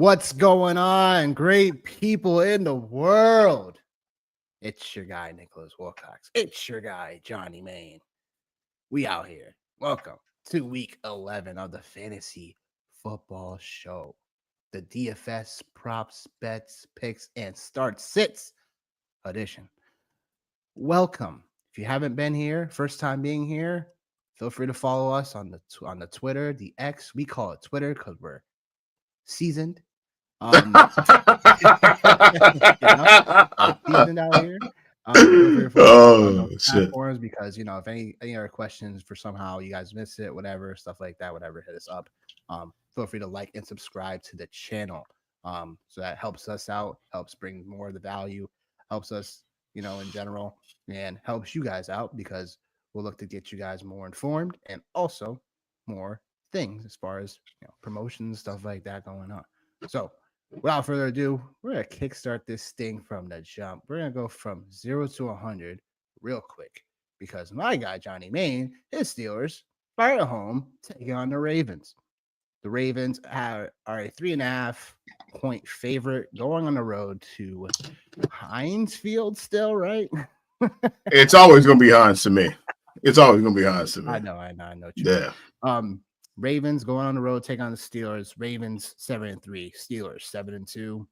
What's going on, great people in the world? It's your guy, Nicholas Wilcox. It's your guy, Johnny Main. We out here. Welcome to week 11 of the Fantasy Football Show. The DFS props, bets, picks, and start sits edition. Welcome. If you haven't been here, first time being here, feel free to follow us on the Twitter, the X. We call it Twitter because we're seasoned. Seasoned out here. Feel free to follow platforms because if any other questions for somehow you guys miss it, whatever stuff like that, whatever, hit us up. Feel free to like and subscribe to the channel. So that helps us out, helps bring more of the value, helps us, in general, and helps you guys out because we'll look to get you guys more informed and also more things as far as promotions, stuff like that going on. So without further ado, we're going to kickstart this thing from the jump. We're going to go from 0 to 100 real quick because my guy, Johnny Main, his Steelers are at home taking on the Ravens. The Ravens are a 3.5-point favorite going on the road to Heinz Field still, right? It's always going to be Heinz to me. It's always going to be Heinz to me. I know. Yeah. Ravens going on the road, take on the Steelers. Ravens 7-3, Steelers 7-2.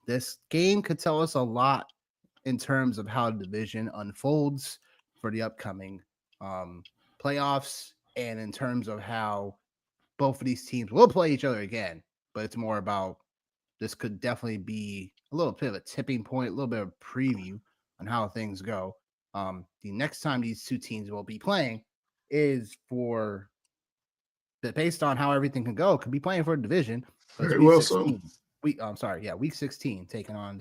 This game could tell us a lot in terms of how the division unfolds for the upcoming playoffs, and in terms of how both of these teams will play each other again. But it's more about this could definitely be a little bit of a tipping point, a little bit of a preview on how things go. The next time these two teams will be playing is for. That based on how everything can go, could be playing for a division. Very well, so. Week 16 taking on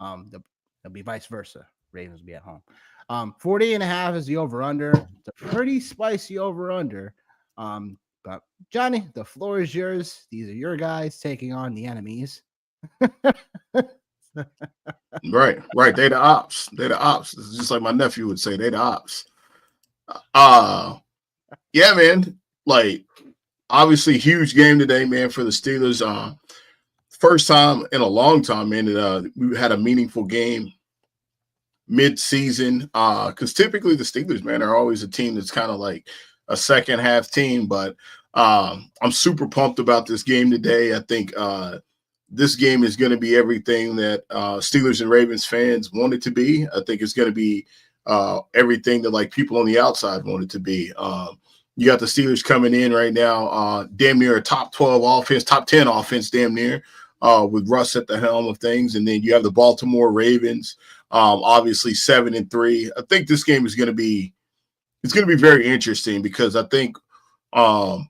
it'll be vice versa. Ravens will be at home. 40.5 is the over-under. It's a pretty spicy over-under. But Johnny, the floor is yours. These are your guys taking on the enemies. Right. They the ops. It's just like my nephew would say, they the ops. Yeah, man. Like, obviously, huge game today, man, for the Steelers. First time in a long time, man, we had a meaningful game mid-season. Because typically the Steelers, man, are always a team that's kind of like a second-half team. But I'm super pumped about this game today. I think this game is going to be everything that Steelers and Ravens fans want it to be. I think it's going to be everything that, like, people on the outside want it to be. You got the Steelers coming in right now, damn near a top 12 offense, top 10 offense, damn near, with Russ at the helm of things. And then you have the Baltimore Ravens, obviously 7-3. I think this game is going to be very interesting because I think the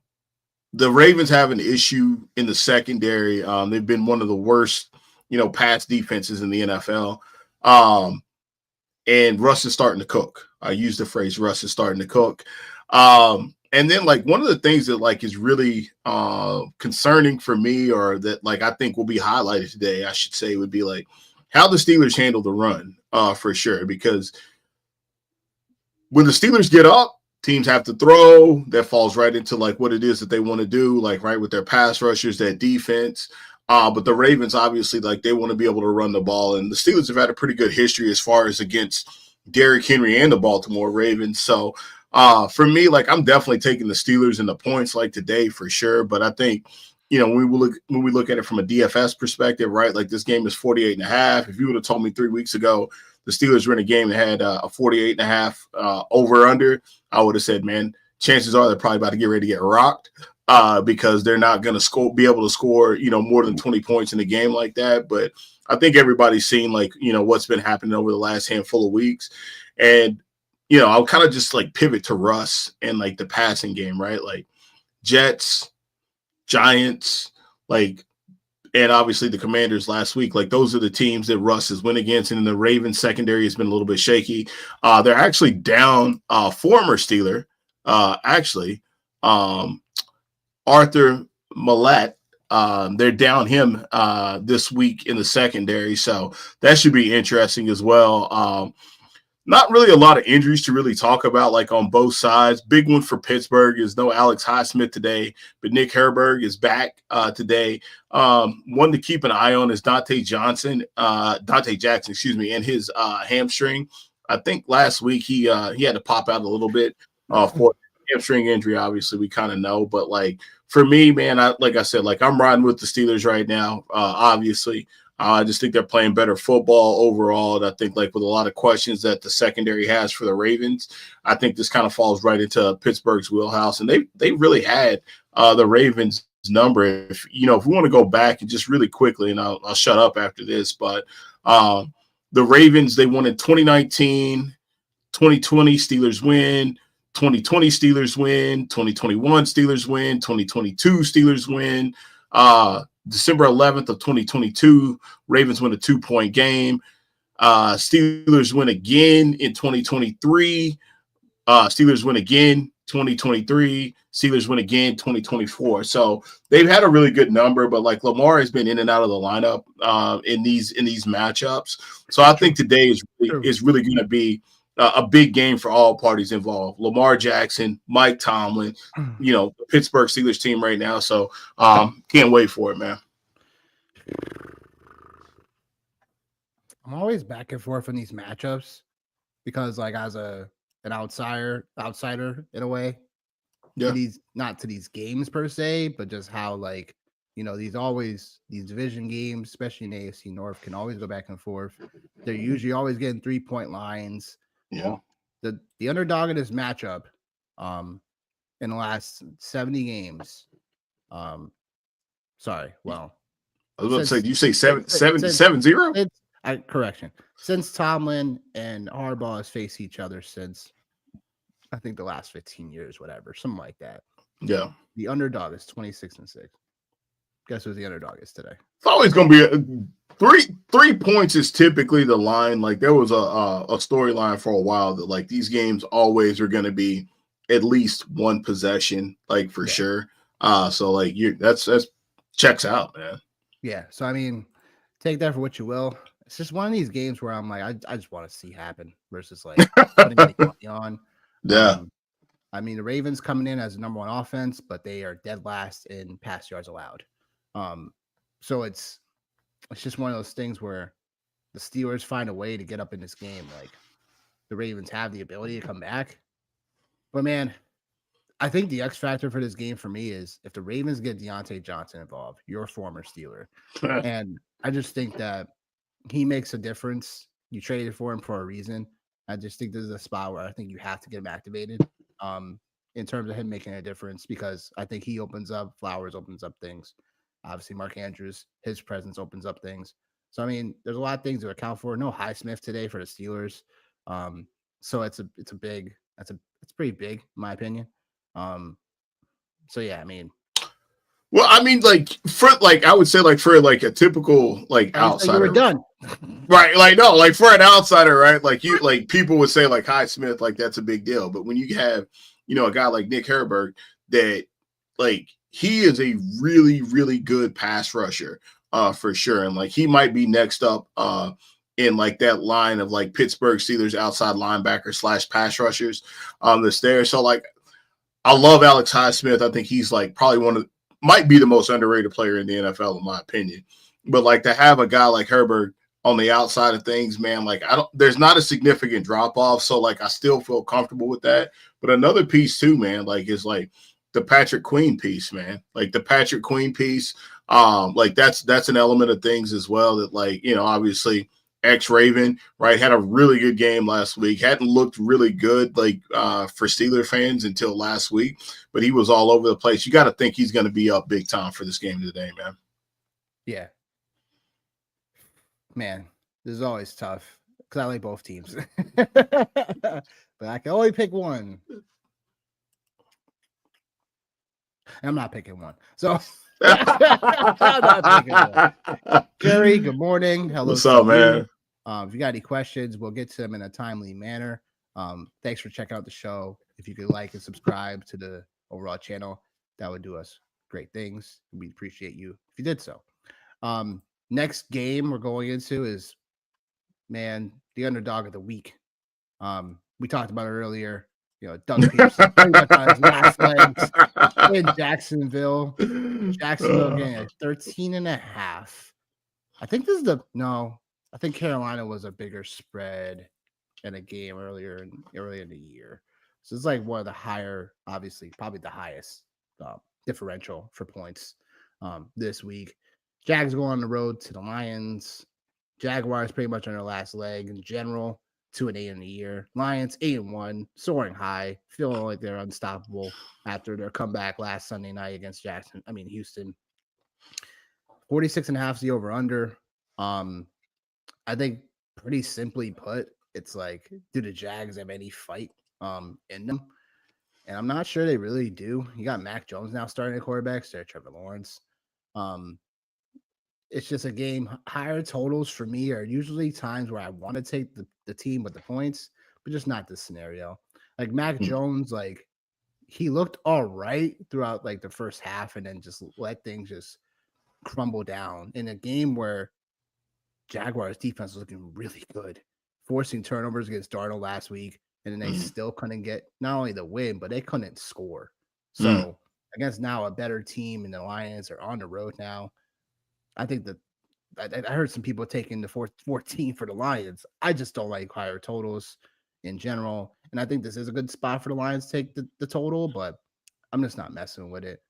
Ravens have an issue in the secondary. They've been one of the worst, pass defenses in the NFL. And Russ is starting to cook. I use the phrase Russ is starting to cook. And then, like, one of the things that, like, is really concerning for me, or that, like, I think will be highlighted today, I should say, would be, like, how the Steelers handle the run, for sure. Because when the Steelers get up, teams have to throw. That falls right into, like, what it is that they want to do, like, right, with their pass rushers, their defense. But the Ravens, obviously, like, they want to be able to run the ball. And the Steelers have had a pretty good history as far as against Derrick Henry and the Baltimore Ravens. So, for me, like, I'm definitely taking the Steelers in the points, like, today for sure. But I think, when we look at it from a DFS perspective, right, like, this game is 48.5. If you would have told me 3 weeks ago the Steelers were in a game that had a 48.5 over-under, I would have said, man, chances are they're probably about to get ready to get rocked because they're not going to be able to score, more than 20 points in a game like that. But I think everybody's seen, like, what's been happening over the last handful of weeks. And I'll kind of just, like, pivot to Russ and, like, the passing game, right? Like, Jets, Giants, like, and obviously the Commanders last week. Like, those are the teams that Russ has went against, and the Ravens secondary has been a little bit shaky. They're actually down former Steeler, Arthur Millette. They're down him this week in the secondary, so that should be interesting as well. Not really a lot of injuries to really talk about, like on both sides. Big one for Pittsburgh is no Alex Highsmith today, but Nick Herberg is back today. One to keep an eye on is Dante Jackson, excuse me, and his hamstring. I think last week he had to pop out a little bit for hamstring injury. Obviously, we kind of know, but like for me, man, like I said, like I'm riding with the Steelers right now. Obviously, I just think they're playing better football overall. And I think, like, with a lot of questions that the secondary has for the Ravens, I think this kind of falls right into Pittsburgh's wheelhouse. And they really had the Ravens number. If we want to go back and just really quickly, and I'll shut up after this, but the Ravens, they won in 2019, 2020 Steelers win, 2020 Steelers win, 2021 Steelers win, 2022 Steelers win. December 11th of 2022, Ravens win a 2-point game. Steelers win again in 2023. Steelers win again 2023. Steelers win again 2024. So they've had a really good number, but like Lamar has been in and out of the lineup in these matchups. So I think today is really going to be a big game for all parties involved. Lamar Jackson, Mike Tomlin, the Pittsburgh Steelers team right now. So can't wait for it, man. I'm always back and forth in these matchups because, like, as an outsider in a way, not to these games per se, but just how, like, these division games, especially in AFC North, can always go back and forth. They're usually always getting 3-point lines. Yeah. The underdog in this matchup, in the last 70 games, sorry, well, I was about to say, do you say 7-0? Correction. Since Tomlin and Harbaugh has faced each other since, I think, the last 15 years, whatever, something like that. Yeah. The underdog is 26-6. Guess who the underdog is today? It's always going to be 3 points is typically the line. Like there was a storyline for a while that like these games always are going to be at least one possession, like for sure. So like that's checks out, man. Yeah. So I mean, take that for what you will. It's just one of these games where I'm like, I just want to see happen versus like putting any money on. Yeah. I mean, the Ravens coming in as the number one offense, but they are dead last in pass yards allowed. So it's just one of those things where the Steelers find a way to get up in this game. Like the Ravens have the ability to come back, but man, I think the X factor for this game for me is if the Ravens get Deontay Johnson involved, your former Steeler, and I just think that he makes a difference. You traded for him for a reason. I just think this is a spot where I think you have to get him activated. In terms of him making a difference, because I think he opens up, Flowers opens up things. Obviously, Mark Andrews, his presence opens up things. So I mean, there's a lot of things to account for. No Highsmith today for the Steelers. So it's pretty big in my opinion. So yeah, I mean, well, I mean, like for like I would say like for like a typical like outsider, you were done. Right? Like no, like for an outsider, right? Like you, like people would say like Highsmith, like that's a big deal. But when you have a guy like Nick Herberg that like he is a really really good pass rusher, for sure, and like he might be next up in like that line of like Pittsburgh Steelers outside linebacker / pass rushers that's there. So like I love Alex Highsmith. I think he's like probably might be the most underrated player in the NFL in my opinion. But like to have a guy like Herbert on the outside of things, man, like there's not a significant drop off. So like I still feel comfortable with that. But another piece too, man, like is like the Patrick Queen piece, man. Like the Patrick Queen piece, like that's an element of things as well that like, obviously ex-Raven, right, had a really good game last week. Hadn't looked really good like for Steeler fans until last week, but he was all over the place. You got to think he's going to be up big time for this game today, man. Yeah. Man, this is always tough because I like both teams. But I can only pick one. I'm not picking one. So I'm not picking one. Jerry, good morning. Hello. What's up, man? If you got any questions, we'll get to them in a timely manner. Thanks for checking out the show. If you could like and subscribe to the overall channel, that would do us great things. We'd appreciate you if you did so. Next game we're going into is, man, the underdog of the week. We talked about it earlier. Doug Peterson pretty much on his last legs in Jacksonville. Jacksonville getting a 13.5. I think this is I think Carolina was a bigger spread in a game earlier in the year. So it's like one of the higher, obviously, probably the highest differential for points this week. Jags go on the road to the Lions. Jaguars pretty much on their last leg in general. 2-8 in the year. Lions 8-1, soaring high, feeling like they're unstoppable after their comeback last Sunday night against Houston. 46.5 is the over under. I think pretty simply put, it's like, do the Jags have any fight in them? And I'm not sure they really do. You got Mac Jones now starting at quarterback, so Trevor Lawrence. It's just a game. Higher totals for me are usually times where I want to take the team with the points, but just not this scenario. Like Mac Jones, like he looked all right throughout like the first half and then just let things just crumble down in a game where Jaguars defense was looking really good, forcing turnovers against Darnold last week, and then they still couldn't get not only the win, but they couldn't score. So against now a better team, and the Lions are on the road now. I think that I heard some people taking the 14 for the Lions. I just don't like higher totals in general, and I think this is a good spot for the Lions to take the total, but I'm just not messing with it.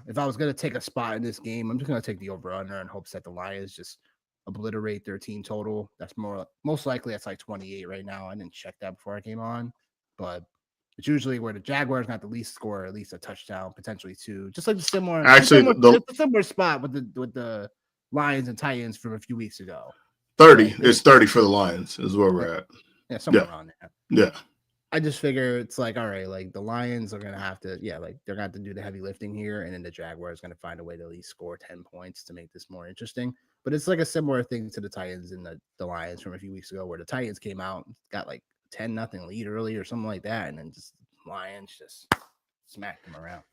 If I was going to take a spot in this game, I'm just going to take the over-under in hopes that the Lions just obliterate their team total. That's most likely that's like 28 right now. I didn't check that before I came on, but it's usually where the Jaguars got the least score, at least a touchdown, potentially two. Just like the similar spot with the Lions and Titans from a few weeks ago. 30. Right? It's 30 for the Lions is where we're at. Yeah, somewhere around there. Yeah. I just figure it's like, all right, like the Lions are gonna have to, they're gonna have to do the heavy lifting here, and then the Jaguars gonna find a way to at least score 10 points to make this more interesting. But it's like a similar thing to the Titans and the Lions from a few weeks ago, where the Titans came out and got like 10-0 lead early or something like that, and then just Lions just smacked them around.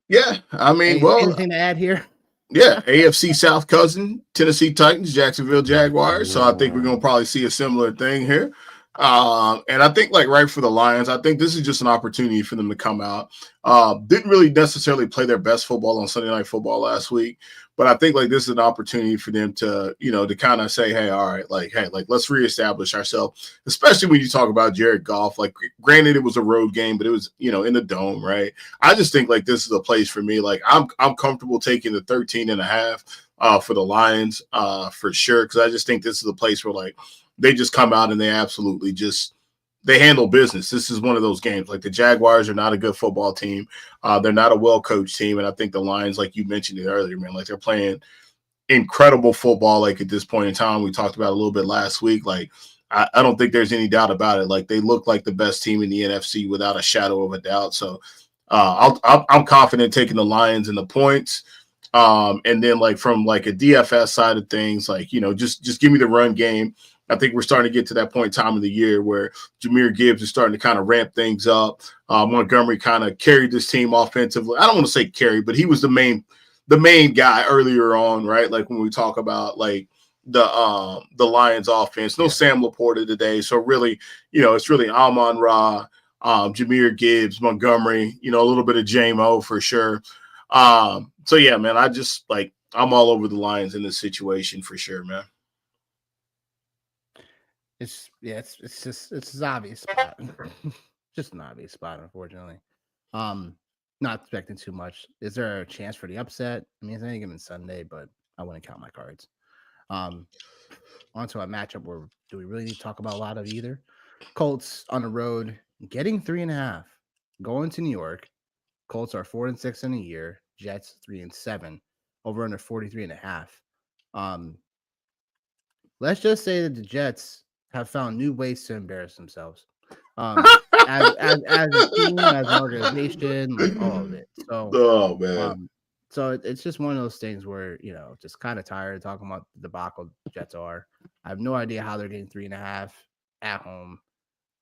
Yeah, I mean, anything to add here? Yeah, AFC South cousin, Tennessee Titans, Jacksonville Jaguars. So I think we're gonna probably see a similar thing here. And I think like right for the Lions, I think this is just an opportunity for them to come out. Didn't really necessarily play their best football on Sunday Night Football last week, but I think like this is an opportunity for them to, to kind of say, hey, all right, let's reestablish ourselves, especially when you talk about Jared Goff. Like, granted, it was a road game, but it was, in the dome, right? I just think like this is a place for me. Like I'm comfortable taking the 13.5 for the Lions for sure, because I just think this is a place where like they just come out and they absolutely they handle business. This is one of those games. Like the Jaguars are not a good football team. They're not a well-coached team. And I think the Lions, like you mentioned it earlier, man, like they're playing incredible football. Like at this point in time, we talked about a little bit last week. Like I don't think there's any doubt about it. Like they look like the best team in the NFC without a shadow of a doubt. So I'm confident taking the Lions and the points. And then like from like a DFS side of things, like, just give me the run game. I think we're starting to get to that point in time of the year where Jahmyr Gibbs is starting to kind of ramp things up. Montgomery kind of carried this team offensively. I don't want to say carry, but he was the main guy earlier on, right? Like when we talk about like the Lions offense. No Sam Laporta today. So really, it's really Amon-Ra, Jahmyr Gibbs, Montgomery, a little bit of J-Mo for sure. So yeah, man, I'm all over the Lions in this situation for sure, man. It's an obvious spot. Just an obvious spot, unfortunately. Not expecting too much. Is there a chance for the upset? I mean, it's any given Sunday, but I wouldn't count my cards. Onto a matchup where do we really need to talk about a lot of either? Colts on the road, getting 3.5, going to New York. Colts are 4-6 in a year. Jets 3-7, over under 43.5. Let's just say that the Jets have found new ways to embarrass themselves. As a team, as an organization, like all of it. So, man. So it's just one of those things where, just kind of tired of talking about the debacle the Jets are. I have no idea how they're getting 3.5 at home.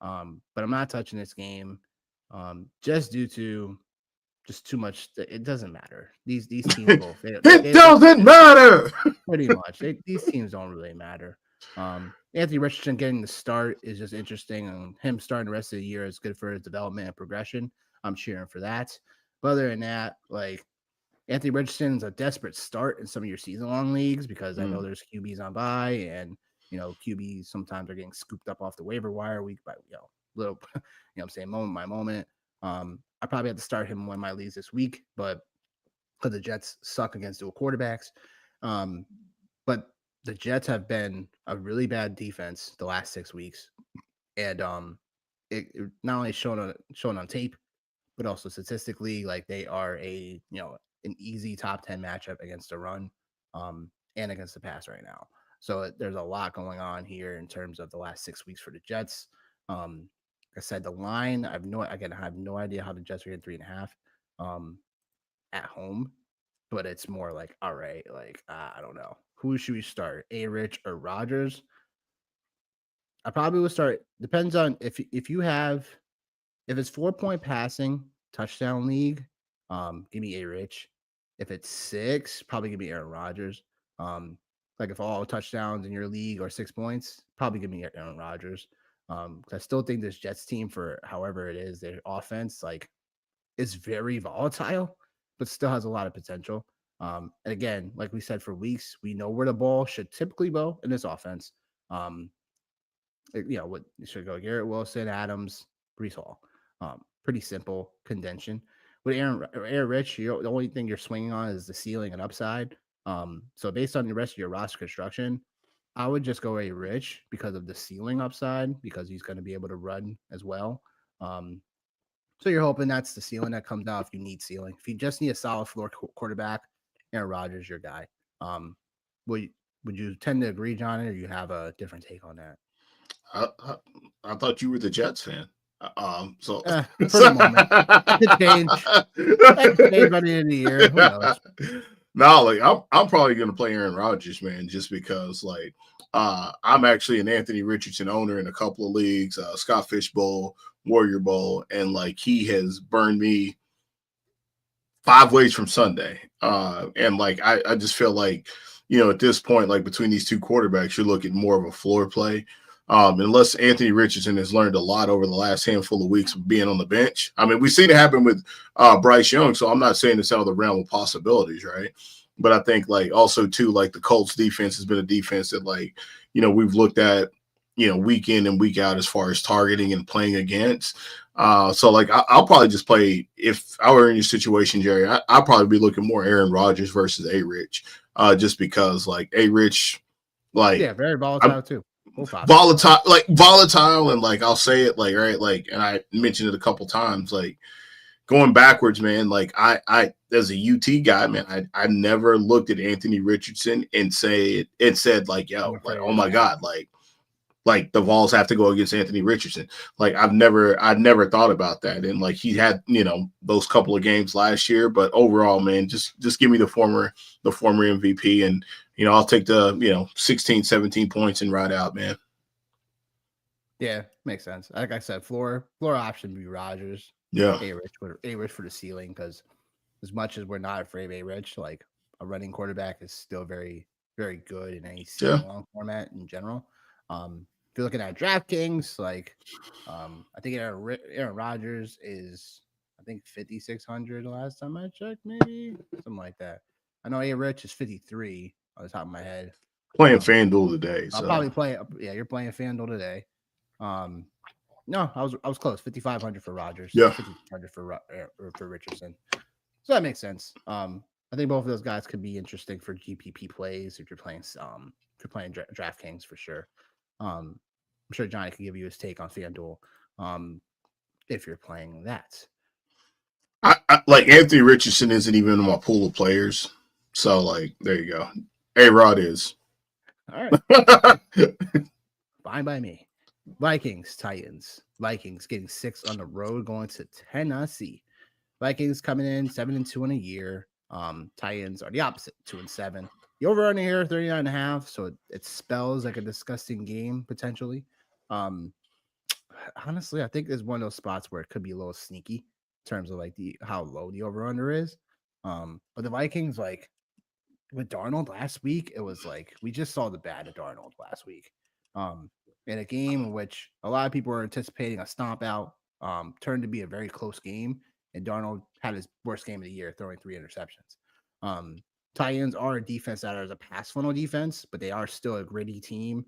But I'm not touching this game just due to just too much. It doesn't matter. These teams both. It doesn't matter. Pretty much. These teams don't really matter. Anthony Richardson getting the start is just interesting, and him starting the rest of the year is good for his development and progression. I'm cheering for that. But other than that, like Anthony Richardson's a desperate start in some of your season long leagues because I know there's QBs on bye, and QBs sometimes are getting scooped up off the waiver wire week by little I'm saying moment by moment. I probably have to start him in one of my leagues this week, but because the Jets suck against dual quarterbacks. But the Jets have been a really bad defense the last 6 weeks, and it not only shown on tape, but also statistically, like they are an easy top 10 matchup against the run, and against the pass right now. So there's a lot going on here in terms of the last 6 weeks for the Jets. Like I said, the line, I have no idea how the Jets are getting 3.5 at home, but it's more like, all right, like I don't know. Who should we start? A Rich or Rogers? I probably would start. Depends on if you have if it's 4 point passing touchdown league, give me A Rich. If it's 6, probably give me Aaron Rodgers. Like if all touchdowns in your league are 6 points, probably give me Aaron Rodgers. 'Cause I still think this Jets team, for however it is, their offense like is very volatile, but still has a lot of potential. And again, like we said for weeks, we know where the ball should typically go in this offense. Um, what should go Garrett Wilson, Adams, Brees Hall. Pretty simple contention. With Aaron Rich, the only thing you're swinging on is the ceiling and upside. So based on the rest of your roster construction, I would just go a Rich because of the ceiling upside, because he's going to be able to run as well. Um, so you're hoping that's the ceiling that comes out if you need ceiling. If you just need a solid floor quarterback, Aaron Rodgers, your guy. Um, would you tend to agree, John, or you have a different take on that? I, I, I thought you were the Jets fan. So For the moment, that could change. That could change by the end of the year. Who knows? No, like I'm probably gonna play Aaron Rodgers, man, just because like I'm actually an Anthony Richardson owner in a couple of leagues, Scott Fish Bowl, Warrior Bowl, and like he has burned me 5 ways from Sunday. And like I just feel like, at this point, like between these two quarterbacks, you're looking more of a floor play. Unless Anthony Richardson has learned a lot over the last handful of weeks of being on the bench. I mean, we've seen it happen with Bryce Young, so I'm not saying it's out of the realm of possibilities, right? But I think like also too, like the Colts defense has been a defense that like, we've looked at, week in and week out as far as targeting and playing against. So like I'll probably just play, if I were in your situation, Jerry, I'll probably be looking more Aaron Rodgers versus A Rich, just because like A Rich, like very volatile I'm too. volatile, and like I'll say it like right, like, and I mentioned it a couple times, like going backwards, man. Like I as a UT guy, man, I never looked at Anthony Richardson and said like, yo, like, oh my God, like the Vols have to go against Anthony Richardson. Like I'd never thought about that. And like he had, those couple of games last year, but overall, man, just give me the former MVP, and I'll take the 16, 17 points and ride out, man. Yeah, makes sense. Like I said, floor option would be Rodgers. Yeah. A Rich for the ceiling, because as much as we're not afraid of A Rich, like a running quarterback is still very, very good in any season long format in general. If you're looking at DraftKings, like I think Aaron Rodgers is, I think, 5,600 the last time I checked, maybe something like that. I know A Rich is 53 on the top of my head. Playing FanDuel today. I'll probably play. Yeah, you're playing FanDuel today. No, I was close. 5,500 for Rodgers. Yeah. 5,500 for Richardson. So that makes sense. I think both of those guys could be interesting for GPP plays if you're playing DraftKings for sure. I'm sure Johnny can give you his take on FanDuel if you're playing that. I like Anthony Richardson isn't even in my pool of players, so like there you go. A-Rod is. All right. Fine by me. Vikings, Titans. Vikings getting 6 on the road, going to Tennessee. Vikings coming in 7-2 in a year. Titans are the opposite, 2-7. The over under here 39.5, so it spells like a disgusting game potentially. Honestly, I think there's one of those spots where it could be a little sneaky in terms of like how low the over under is. But the Vikings, like, with Darnold last week, it was like we just saw the bad of Darnold last week. In a game in which a lot of people were anticipating a stomp out, turned to be a very close game, and Darnold had his worst game of the year, throwing 3 interceptions. Titans are a defense that is a pass funnel defense, but they are still a gritty team.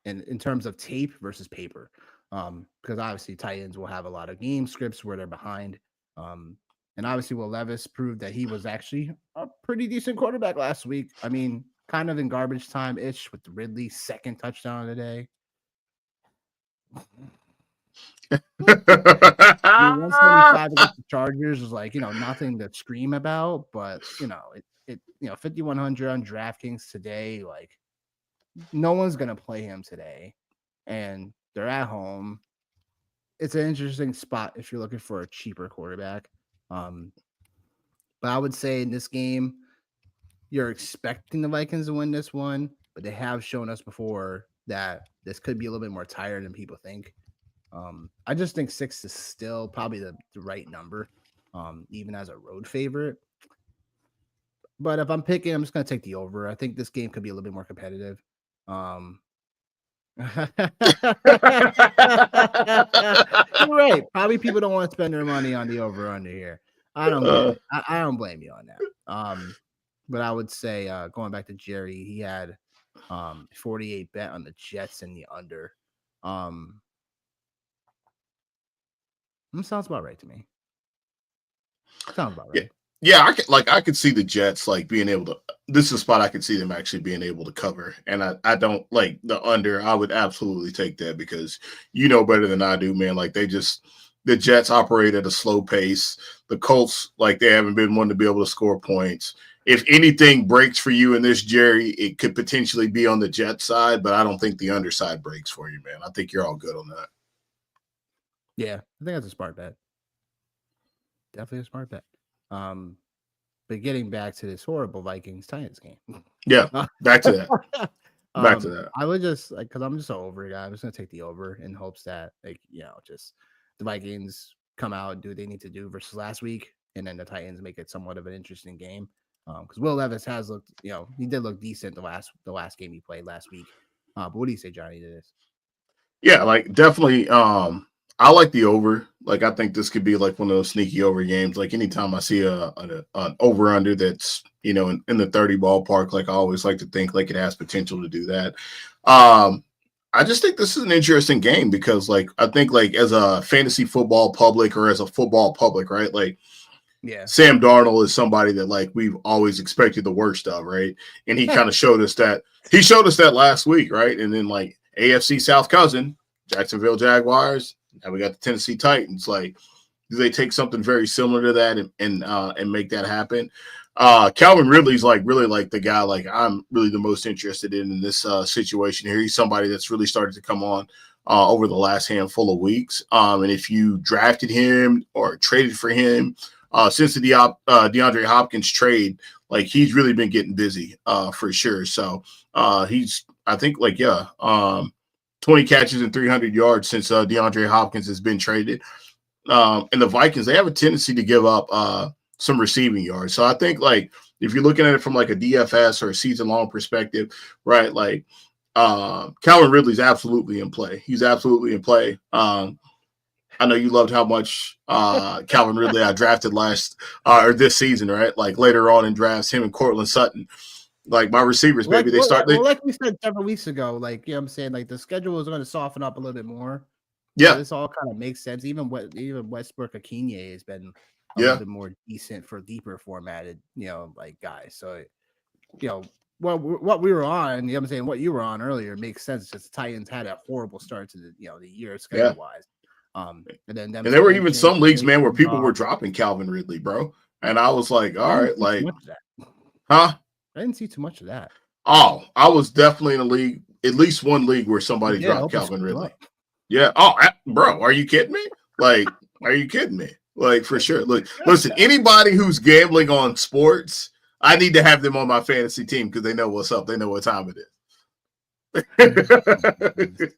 In terms of tape versus paper, because obviously Titans will have a lot of game scripts where they're behind. And obviously, Will Levis proved that he was actually a pretty decent quarterback last week. I mean, kind of in garbage time ish with Ridley's second touchdown of the day. 175 against the Chargers is like, nothing to scream about, but it 5,100 on DraftKings today, like no one's gonna play him today, and they're at home. It's an interesting spot if you're looking for a cheaper quarterback. But I would say in this game, you're expecting the Vikings to win this one, but they have shown us before that this could be a little bit more tired than people think. I just think 6 is still probably the right number, even as a road favorite. But if I'm picking, I'm just going to take the over. I think this game could be a little bit more competitive. You're right. Probably people don't want to spend their money on the over under here. I don't get it. I don't blame you on that. But I would say going back to Jerry, he had 48 bet on the Jets and the under. Sounds about right to me. Sounds about right. Yeah, I could see the Jets like being able to. This is a spot I could see them actually being able to cover, and I don't like the under. I would absolutely take that because you know better than I do, man. Like the Jets operate at a slow pace. The Colts, like they haven't been one to be able to score points. If anything breaks for you in this, Jerry, it could potentially be on the Jet side, but I don't think the underside breaks for you, man. I think you're all good on that. Yeah, I think that's a smart bet. Definitely a smart bet. But getting back to this horrible Vikings-Titans game. Yeah, back to that. Back to that. I would just because I'm just so over it. I'm just gonna take the over in hopes that just the Vikings come out and do what they need to do versus last week, and then the Titans make it somewhat of an interesting game. Because Will Levis has looked, he did look decent the last game he played last week. But what do you say, Johnny, to this? Yeah, like definitely. I like the over. Like I think this could be like one of those sneaky over games. Like anytime I see an over under that's in the 30 ballpark, like I always like to think like it has potential to do that. I just think this is an interesting game because like I think like as a fantasy football public or as a football public, right? Like Sam Darnold is somebody that like we've always expected the worst of, right? And he kind of showed us that. He showed us that last week, right? And then like AFC South cousin, Jacksonville Jaguars. And we got the Tennessee Titans. Like, do they take something very similar to that and make that happen? Calvin Ridley's like really like the guy like I'm really the most interested in this situation here. He's somebody that's really started to come on over the last handful of weeks. And if you drafted him or traded for him since the DeAndre Hopkins trade, like he's really been getting busy for sure. So he's I think like 20 catches and 300 yards since DeAndre Hopkins has been traded. And the Vikings, they have a tendency to give up some receiving yards. So I think, like, if you're looking at it from, like, a DFS or a season-long perspective, right, like, Calvin Ridley's absolutely in play. He's absolutely in play. I know you loved how much Calvin Ridley I drafted or this season, right? Like, later on in drafts, him and Cortland Sutton. Like my receivers, maybe they start. Like we said several weeks ago, like I'm saying, like the schedule is going to soften up a little bit more. Yeah, so this all kind of makes sense. Even Westbrook Akinye has been a little bit more decent for deeper formatted, like guys. So, what we were on, I'm saying what you were on earlier makes sense. Just the Titans had a horrible start to the year schedule wise. And there were even some leagues, man, where people were dropping Calvin Ridley, bro. And I was like, all right, like, huh? I didn't see too much of that. Oh, I was definitely in a league, at least one league where somebody dropped Calvin Ridley. Yeah. Oh, bro, are you kidding me? Like, are you kidding me? Like, for sure. Look, listen, anybody who's gambling on sports, I need to have them on my fantasy team because they know what's up. They know what time it is.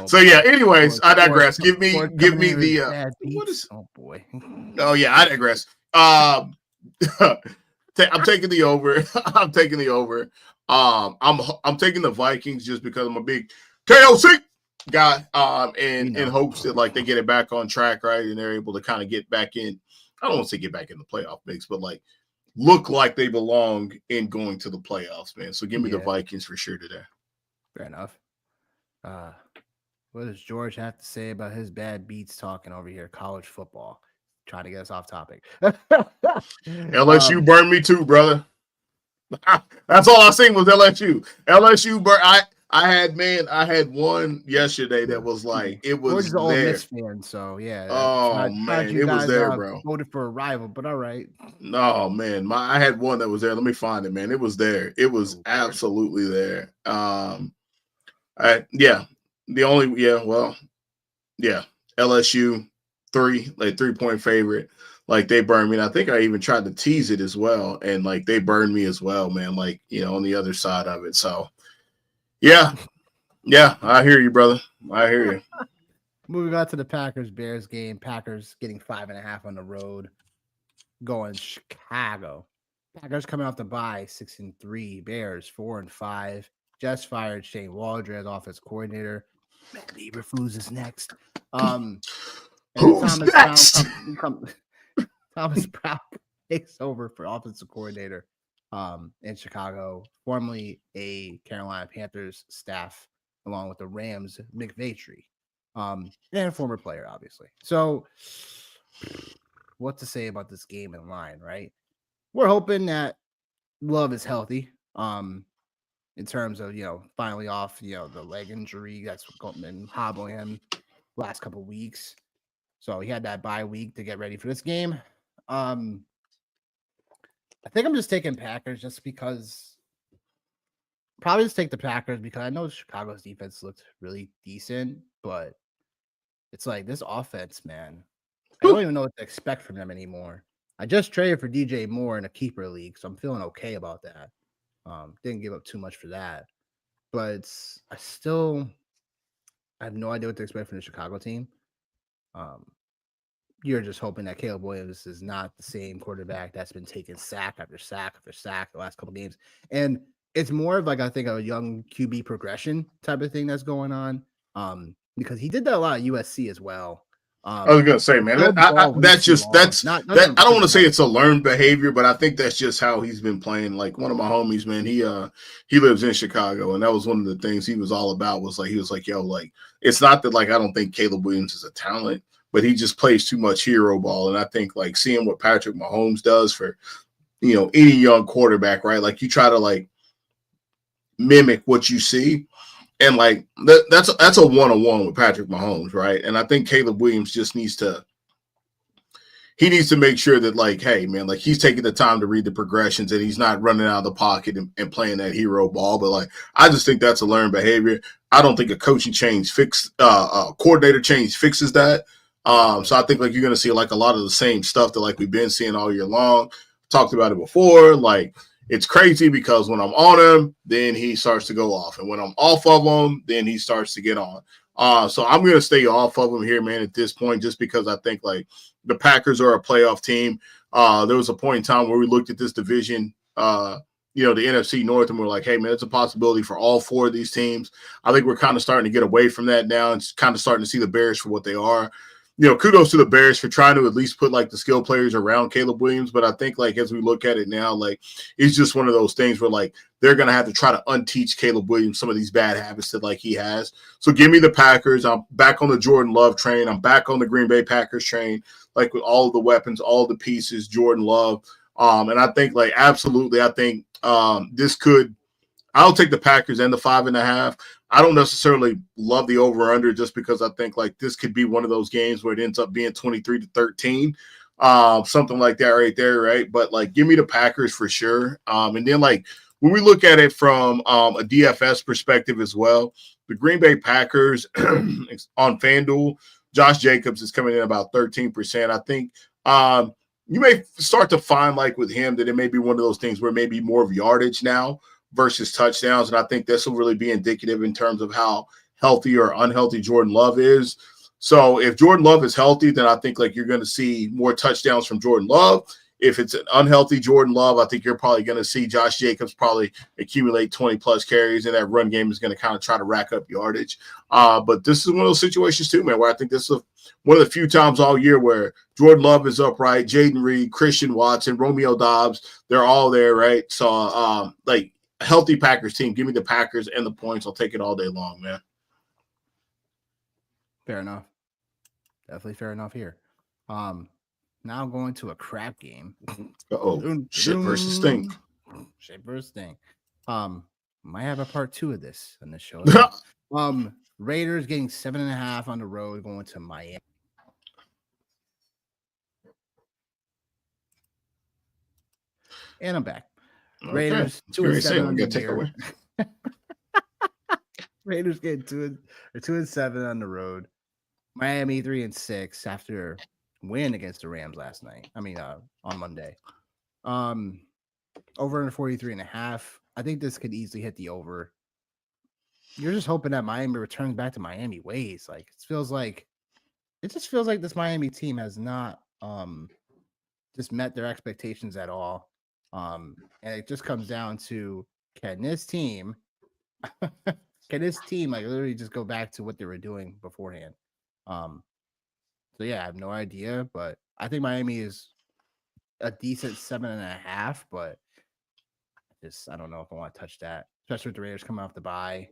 So yeah. Anyways, I digress. Give me the. What is? Oh boy. Oh yeah, I digress. I'm taking the over. I'm taking the over. I'm taking the Vikings just because I'm a big KOC guy. In hopes that like they get it back on track, right, and they're able to kind of get back in. I don't want to say get back in the playoff mix, but like look like they belong in going to the playoffs, man. So give me the Vikings for sure today. Fair enough. What does George have to say about his bad beats talking over here? College football. Trying to get us off topic. LSU burned me too, brother. That's all I seen was LSU. LSU burn. I had one yesterday that was like it was George's an Ole Miss fan, so yeah. Oh man, it was there, bro. Voted for a rival, but all right. No man, I had one that was there. Let me find it, man. It was there. It was absolutely there. LSU 3-point favorite. Like they burned me. And I think I even tried to tease it as well. And like they burned me as well, man. Like, on the other side of it. So yeah, I hear you, brother. I hear you. Moving on to the Packers-Bears game. Packers getting 5.5 on the road. Going Chicago. Packers coming off the bye, 6-3. Bears 4-5. Just fired Shane Waldron as offense coordinator. Matt Eberflus is next. Who's next? Thomas Brown takes over for offensive coordinator in Chicago, formerly a Carolina Panthers staff, along with the Rams, McVatry, and a former player, obviously. So, what to say about this game in line, right? We're hoping that Love is healthy. In terms of finally off the leg injury that's been hobbling him last couple of weeks. So he had that bye week to get ready for this game. I think I'm just taking Packers just because. Probably just take the Packers because I know Chicago's defense looked really decent, but it's like this offense, man. I don't even know what to expect from them anymore. I just traded for DJ Moore in a keeper league, so I'm feeling okay about that. Didn't give up too much for that, but I have no idea what to expect from the Chicago team. You're just hoping that Caleb Williams is not the same quarterback that's been taking sack after sack after sack the last couple of games. And it's more of like, I think, a young QB progression type of thing that's going on. Because he did that a lot at USC as well. I was gonna say, man, I don't want to say it's a learned behavior, but I think that's just how he's been playing. Like one of my homies, man, he lives in Chicago, and that was one of the things he was all about. Was like he was like, yo, like it's not that like I don't think Caleb Williams is a talent, but he just plays too much hero ball. And I think like seeing what Patrick Mahomes does for any young quarterback, right? Like you try to like mimic what you see. And like that's a one-on-one with Patrick Mahomes, right? And I think Caleb Williams just needs to make sure that like, hey man, like he's taking the time to read the progressions and he's not running out of the pocket and playing that hero ball. But like, I just think that's a learned behavior. I don't think a coaching change coordinator change fixes that. So I think like you're gonna see like a lot of the same stuff that like we've been seeing all year long. Talked about it before, like. It's crazy because when I'm on him, then he starts to go off. And when I'm off of him, then he starts to get on. So I'm going to stay off of him here, man, at this point, just because I think, like, the Packers are a playoff team. There was a point in time where we looked at this division, the NFC North, and we're like, hey, man, it's a possibility for all four of these teams. I think we're kind of starting to get away from that now and kind of starting to see the Bears for what they are. Kudos to the Bears for trying to at least put like the skill players around Caleb Williams. But I think like as we look at it now, like it's just one of those things where like they're going to have to try to unteach Caleb Williams some of these bad habits that like he has. So give me the Packers. I'm back on the Jordan Love train. I'm back on the Green Bay Packers train, like with all of the weapons, all the pieces, Jordan Love. And I think like absolutely, I think this could. I'll take the Packers and the 5.5. I don't necessarily love the over-under just because I think like this could be one of those games where it ends up being 23-13, something like that right there, right? But like, give me the Packers for sure. And then like when we look at it from a DFS perspective as well, the Green Bay Packers on FanDuel, Josh Jacobs is coming in about 13%. I think you may start to find like with him that it may be one of those things where maybe more of yardage now versus touchdowns. And I think this will really be indicative in terms of how healthy or unhealthy Jordan Love is. So if Jordan Love is healthy, then I think like you're going to see more touchdowns from Jordan Love. if it's an unhealthy Jordan Love, I think you're probably going to see Josh Jacobs probably accumulate 20 plus carries, and that run game is going to kind of try to rack up yardage. But this is one of those situations too, man, where I think this is one of the few times all year where Jordan Love is upright, Jaden Reed, Christian Watson, Romeo Dobbs, they're all there, right? So, like, a healthy Packers team, give me the Packers and the points. I'll take it all day long, man. Fair enough. Definitely fair enough here. Now going to a crap game. Shit versus stink. Shit versus stink. Might have a part 2 of this on the show. Raiders getting 7.5 on the road going to Miami. And I'm back. Raiders 2-7 on the year. Raiders get 2-7 on the road. Miami 3-6 after win against the Rams last night. I mean, on Monday. Over under 43.5. I think this could easily hit the over. You're just hoping that Miami returns back to Miami ways. Like it just feels like this Miami team has not just met their expectations at all. And it just comes down to can this team like literally just go back to what they were doing beforehand? So yeah, I have no idea, but I think Miami is a decent 7.5, but I don't know if I want to touch that, especially with the Raiders coming off the bye.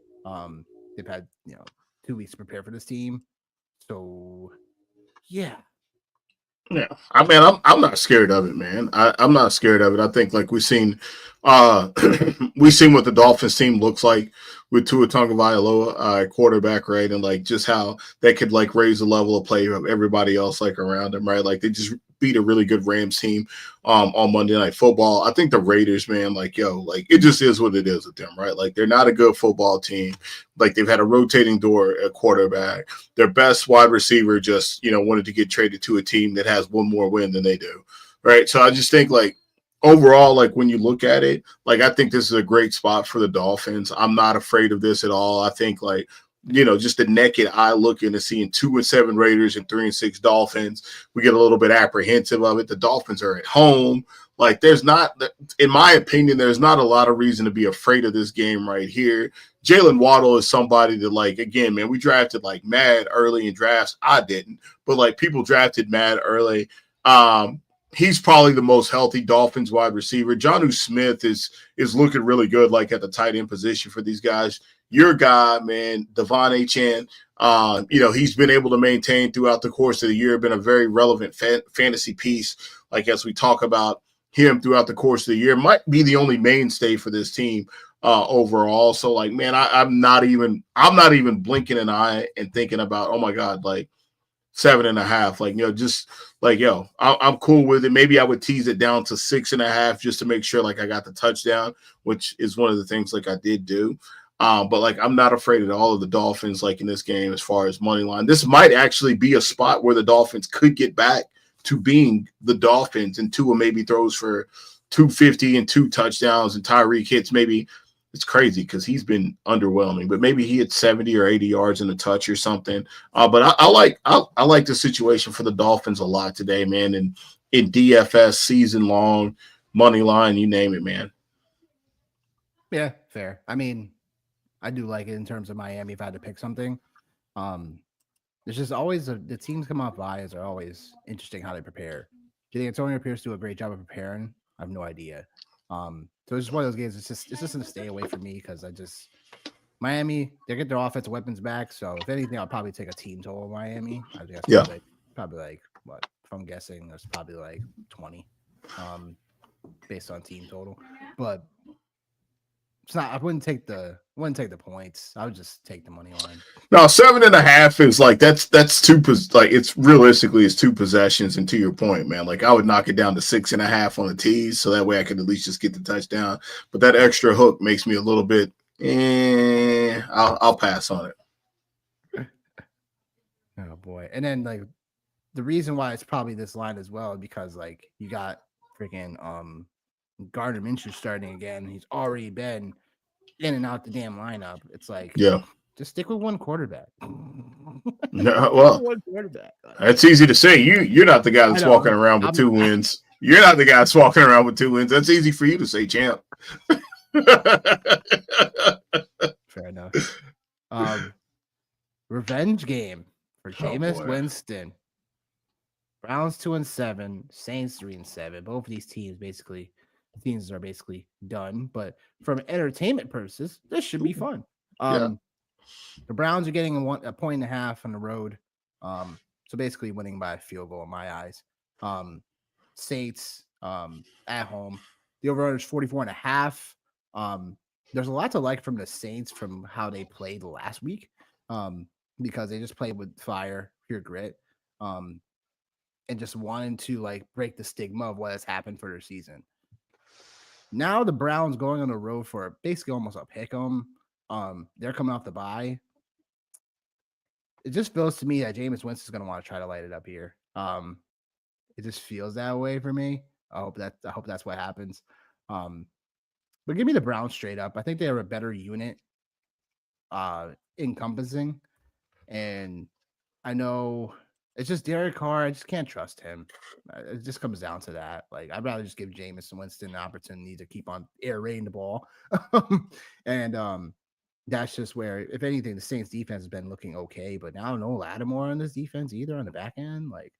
They've had 2 weeks to prepare for this team, so yeah. Yeah, I mean, I'm not scared of it, man. I'm not scared of it. I think like we've seen what the Dolphins team looks like with Tua Tagovailoa, quarterback, right, and like just how they could like raise the level of play of everybody else like around them, right? Like they just beat a really good Rams team on Monday Night Football. I think the Raiders, man, like like it just is what it is with them, right? Like they're not a good football team. Like they've had a rotating door at quarterback. Their best wide receiver just wanted to get traded to a team that has one more win than they do, right? So I just think like overall, like when you look at it, like I think this is a great spot for the Dolphins. I'm not afraid of this at all. I think like just the naked eye looking and seeing 2-7 Raiders and 3-6 Dolphins, we get a little bit apprehensive of it. The Dolphins are at home. Like there's not, in my opinion, there's not a lot of reason to be afraid of this game right here. Jalen Waddle is somebody that, like, again, man, we drafted like mad early in drafts. I didn't, but like people drafted mad early. He's probably the most healthy Dolphins wide receiver. Jonnu Smith is looking really good, like at the tight end position for these guys. Your guy, man, Devon Achane, he's been able to maintain throughout the course of the year, been a very relevant fantasy piece. Like as we talk about him throughout the course of the year, might be the only mainstay for this team overall. So like, man, I'm not even blinking an eye and thinking about, oh my God, like 7.5, like, just like, I'm cool with it. Maybe I would tease it down to 6.5 just to make sure like I got the touchdown, which is one of the things like I did do. But like, I'm not afraid at all of the Dolphins, like in this game, as far as money line. This might actually be a spot where the Dolphins could get back to being the Dolphins, and Tua maybe throws for 250 and 2 touchdowns, and Tyreek hits maybe. It's crazy because he's been underwhelming, but maybe he hit 70 or 80 yards in a touch or something. But I like the situation for the Dolphins a lot today, man. And in DFS, season long, money line, you name it, man. Yeah, fair. I mean, I do like it in terms of Miami. If I had to pick something, there's just always the teams come off buys are always interesting how they prepare. Do you think Antonio Pierce do a great job of preparing? I have no idea. So it's just one of those games. It's just gonna stay away from me because Miami, they get their offensive weapons back. So if anything, I'll probably take a team total of Miami. I think that's probably like what, if I'm guessing, there's probably like 20, based on team total. But it's not. I wouldn't take the points. I would just take the money line. No, 7.5 is like that's two. Like it's realistically it's 2 possessions. And to your point, man, like I would knock it down to 6.5 on the tees, so that way I could at least just get the touchdown. But that extra hook makes me a little bit. I'll pass on it. Oh boy! And then like the reason why it's probably this line as well, because like you got freaking Gardner Minshew starting again. He's already been in and out the damn lineup. It's like, just stick with one quarterback. No, well, one quarterback. That's easy to say. You're not the guy that's walking around with 2 wins. You're not the guy that's walking around with 2 wins. That's easy for you to say, champ. Fair enough. Revenge game for Jameis Winston. Browns 2-7, Saints 3-7. Both of these teams are basically done. But from entertainment purposes, this should be fun. The Browns are getting a point and a half on the road. So basically winning by a field goal in my eyes. Saints at home. The over-under is 44.5. There's a lot to like from the Saints from how they played last week. Because they just played with fire, pure grit. And just wanting to like break the stigma of what has happened for their season. Now the Browns going on the road for basically almost a pick 'em. They're coming off the bye. It just feels to me that Jameis Winston's going to want to try to light it up here. It just feels that way for me. I hope that's what happens. But give me the Browns straight up. I think they are a better unit, encompassing, and I know it's just Derek Carr. I just can't trust him. It just comes down to that. Like, I'd rather just give Jameis Winston the opportunity to keep on air raiding the ball. And that's just where, if anything, the Saints defense has been looking okay. But now no Lattimore on this defense either on the back end. Like,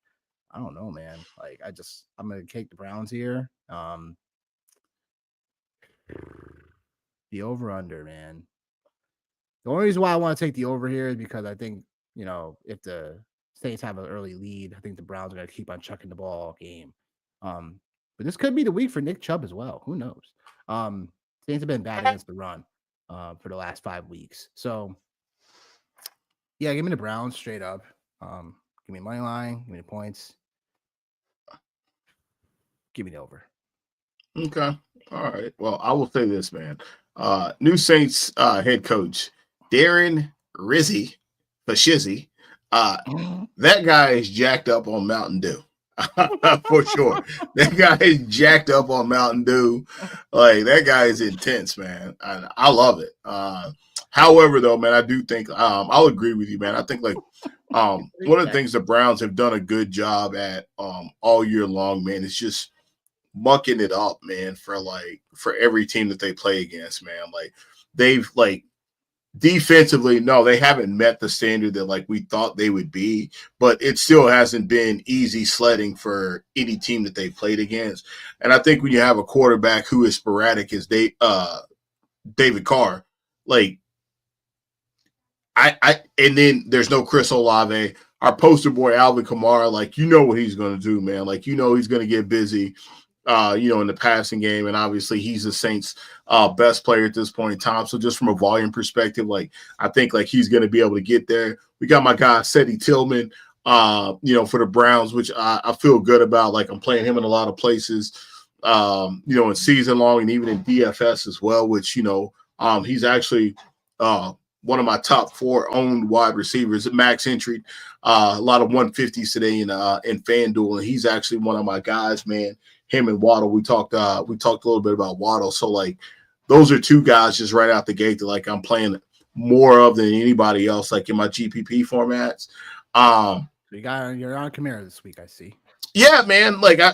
I don't know, man. Like, I'm gonna take the Browns here. The over-under, man. The only reason why I want to take the over here is because I think, if the Saints have an early lead, I think the Browns are going to keep on chucking the ball all game. But this could be the week for Nick Chubb as well. Who knows? Saints have been bad against the run for the last 5 weeks. So, yeah, give me the Browns straight up. Give me money line. Give me the points. Give me the over. Okay. All right. Well, I will say this, man. New Saints head coach, Darren Rizzi, Fashizzi. That guy is jacked up on Mountain Dew. For sure. That guy is jacked up on Mountain Dew. Like, that guy is intense, man. I love it. However, though, man, I do think I'll agree with you, man. I think, like, one of the things the Browns have done a good job at all year long, man, is just mucking it up, man, for every team that they play against, man. Like, they've, like, defensively, no, they haven't met the standard that like we thought they would be, but it still hasn't been easy sledding for any team that they played against. And I think when you have a quarterback who is sporadic as David Carr, like and then there's no Chris Olave, our poster boy Alvin Kamara, like what he's gonna do, man. Like he's gonna get busy. In the passing game, and obviously he's the Saints' best player at this point in time. So just from a volume perspective, like I think like he's going to be able to get there. We got my guy Seti Tillman, for the Browns, which I feel good about. Like I'm playing him in a lot of places, in season long and even in DFS as well. Which he's actually one of my top 4 owned wide receivers at max entry. A lot of 150s today in FanDuel, and he's actually one of my guys, man. Him and Waddle, we talked a little bit about Waddle. So like those are 2 guys just right out the gate that like I'm playing more of than anybody else, like in my GPP formats. So you're on Kamara this week, I see. Yeah, man. Like I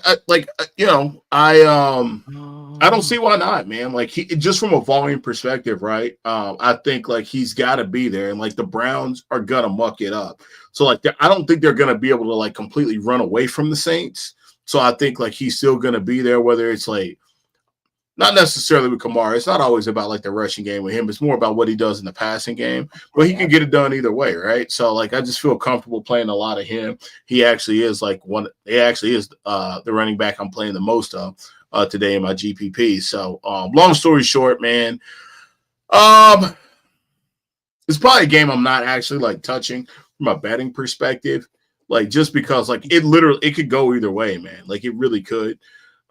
don't see why not, man. Like just from a volume perspective, right? I think like he's got to be there, and like the Browns are gonna muck it up. So like I don't think they're gonna be able to like completely run away from the Saints. So I think like he's still going to be there, whether it's like not necessarily with Kamara. It's not always about like the rushing game with him. It's more about what he does in the passing game, but he can get it done either way. Right. So like, I just feel comfortable playing a lot of him. He actually is like the running back I'm playing the most of today in my GPP. So long story short, man, it's probably a game I'm not actually like touching from a betting perspective. Like just because like it could go either way, man. Like it really could.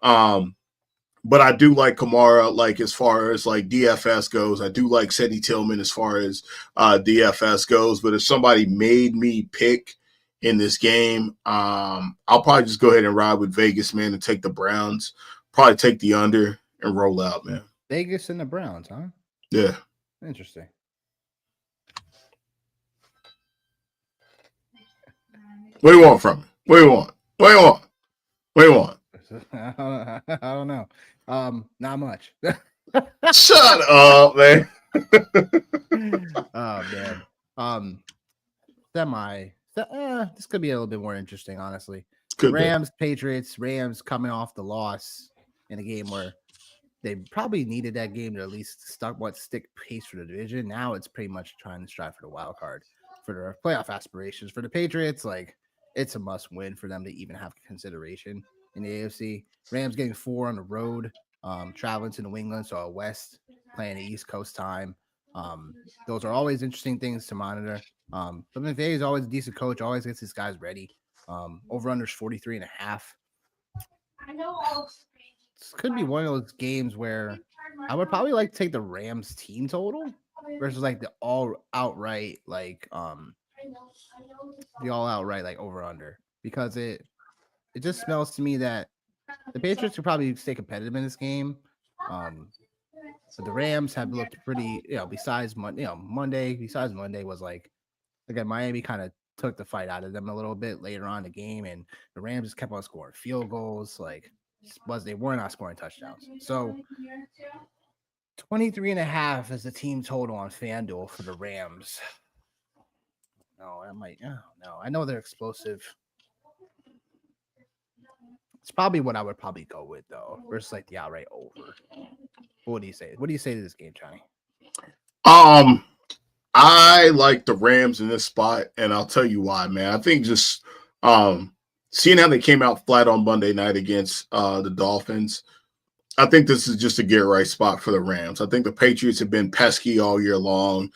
But I do like Kamara, like as far as like DFS goes. I do like Seti Tillman as far as DFS goes. But if somebody made me pick in this game, I'll probably just go ahead and ride with Vegas, man, and take the Browns. Probably take the under and roll out, man. Vegas and the Browns, huh? Yeah. Interesting. What do you want from me? What do you want? I don't know. Not much. Shut up, man. Oh man. Um, this could be a little bit more interesting, honestly. Could be. Rams, Patriots, Rams coming off the loss in a game where they probably needed that game to at least stick pace for the division. Now it's pretty much trying to strive for the wild card for their playoff aspirations. For the Patriots, like it's a must win for them to even have consideration in the AFC. Rams getting 4 on the road, traveling to New England, so a West playing the East Coast time. Those are always interesting things to monitor. But McVay is always a decent coach, always gets his guys ready. Over unders 43.5. This could be one of those games where I would probably like to take the Rams team total versus like the all outright like over under, because it just smells to me that the Patriots could probably stay competitive in this game. But the Rams have looked pretty, besides Monday was like, again, Miami kind of took the fight out of them a little bit later on in the game, and the Rams just kept on scoring field goals. Like, they were not scoring touchdowns. So 23.5 is the team total on FanDuel for the Rams. No, I know they're explosive. It's probably what I would probably go with though, versus like the outright over. What do you say? What do you say to this game, Johnny? I like the Rams in this spot, and I'll tell you why, man. I think just seeing how they came out flat on Monday night against the Dolphins, I think this is just a get right spot for the Rams. I think the Patriots have been pesky all year long.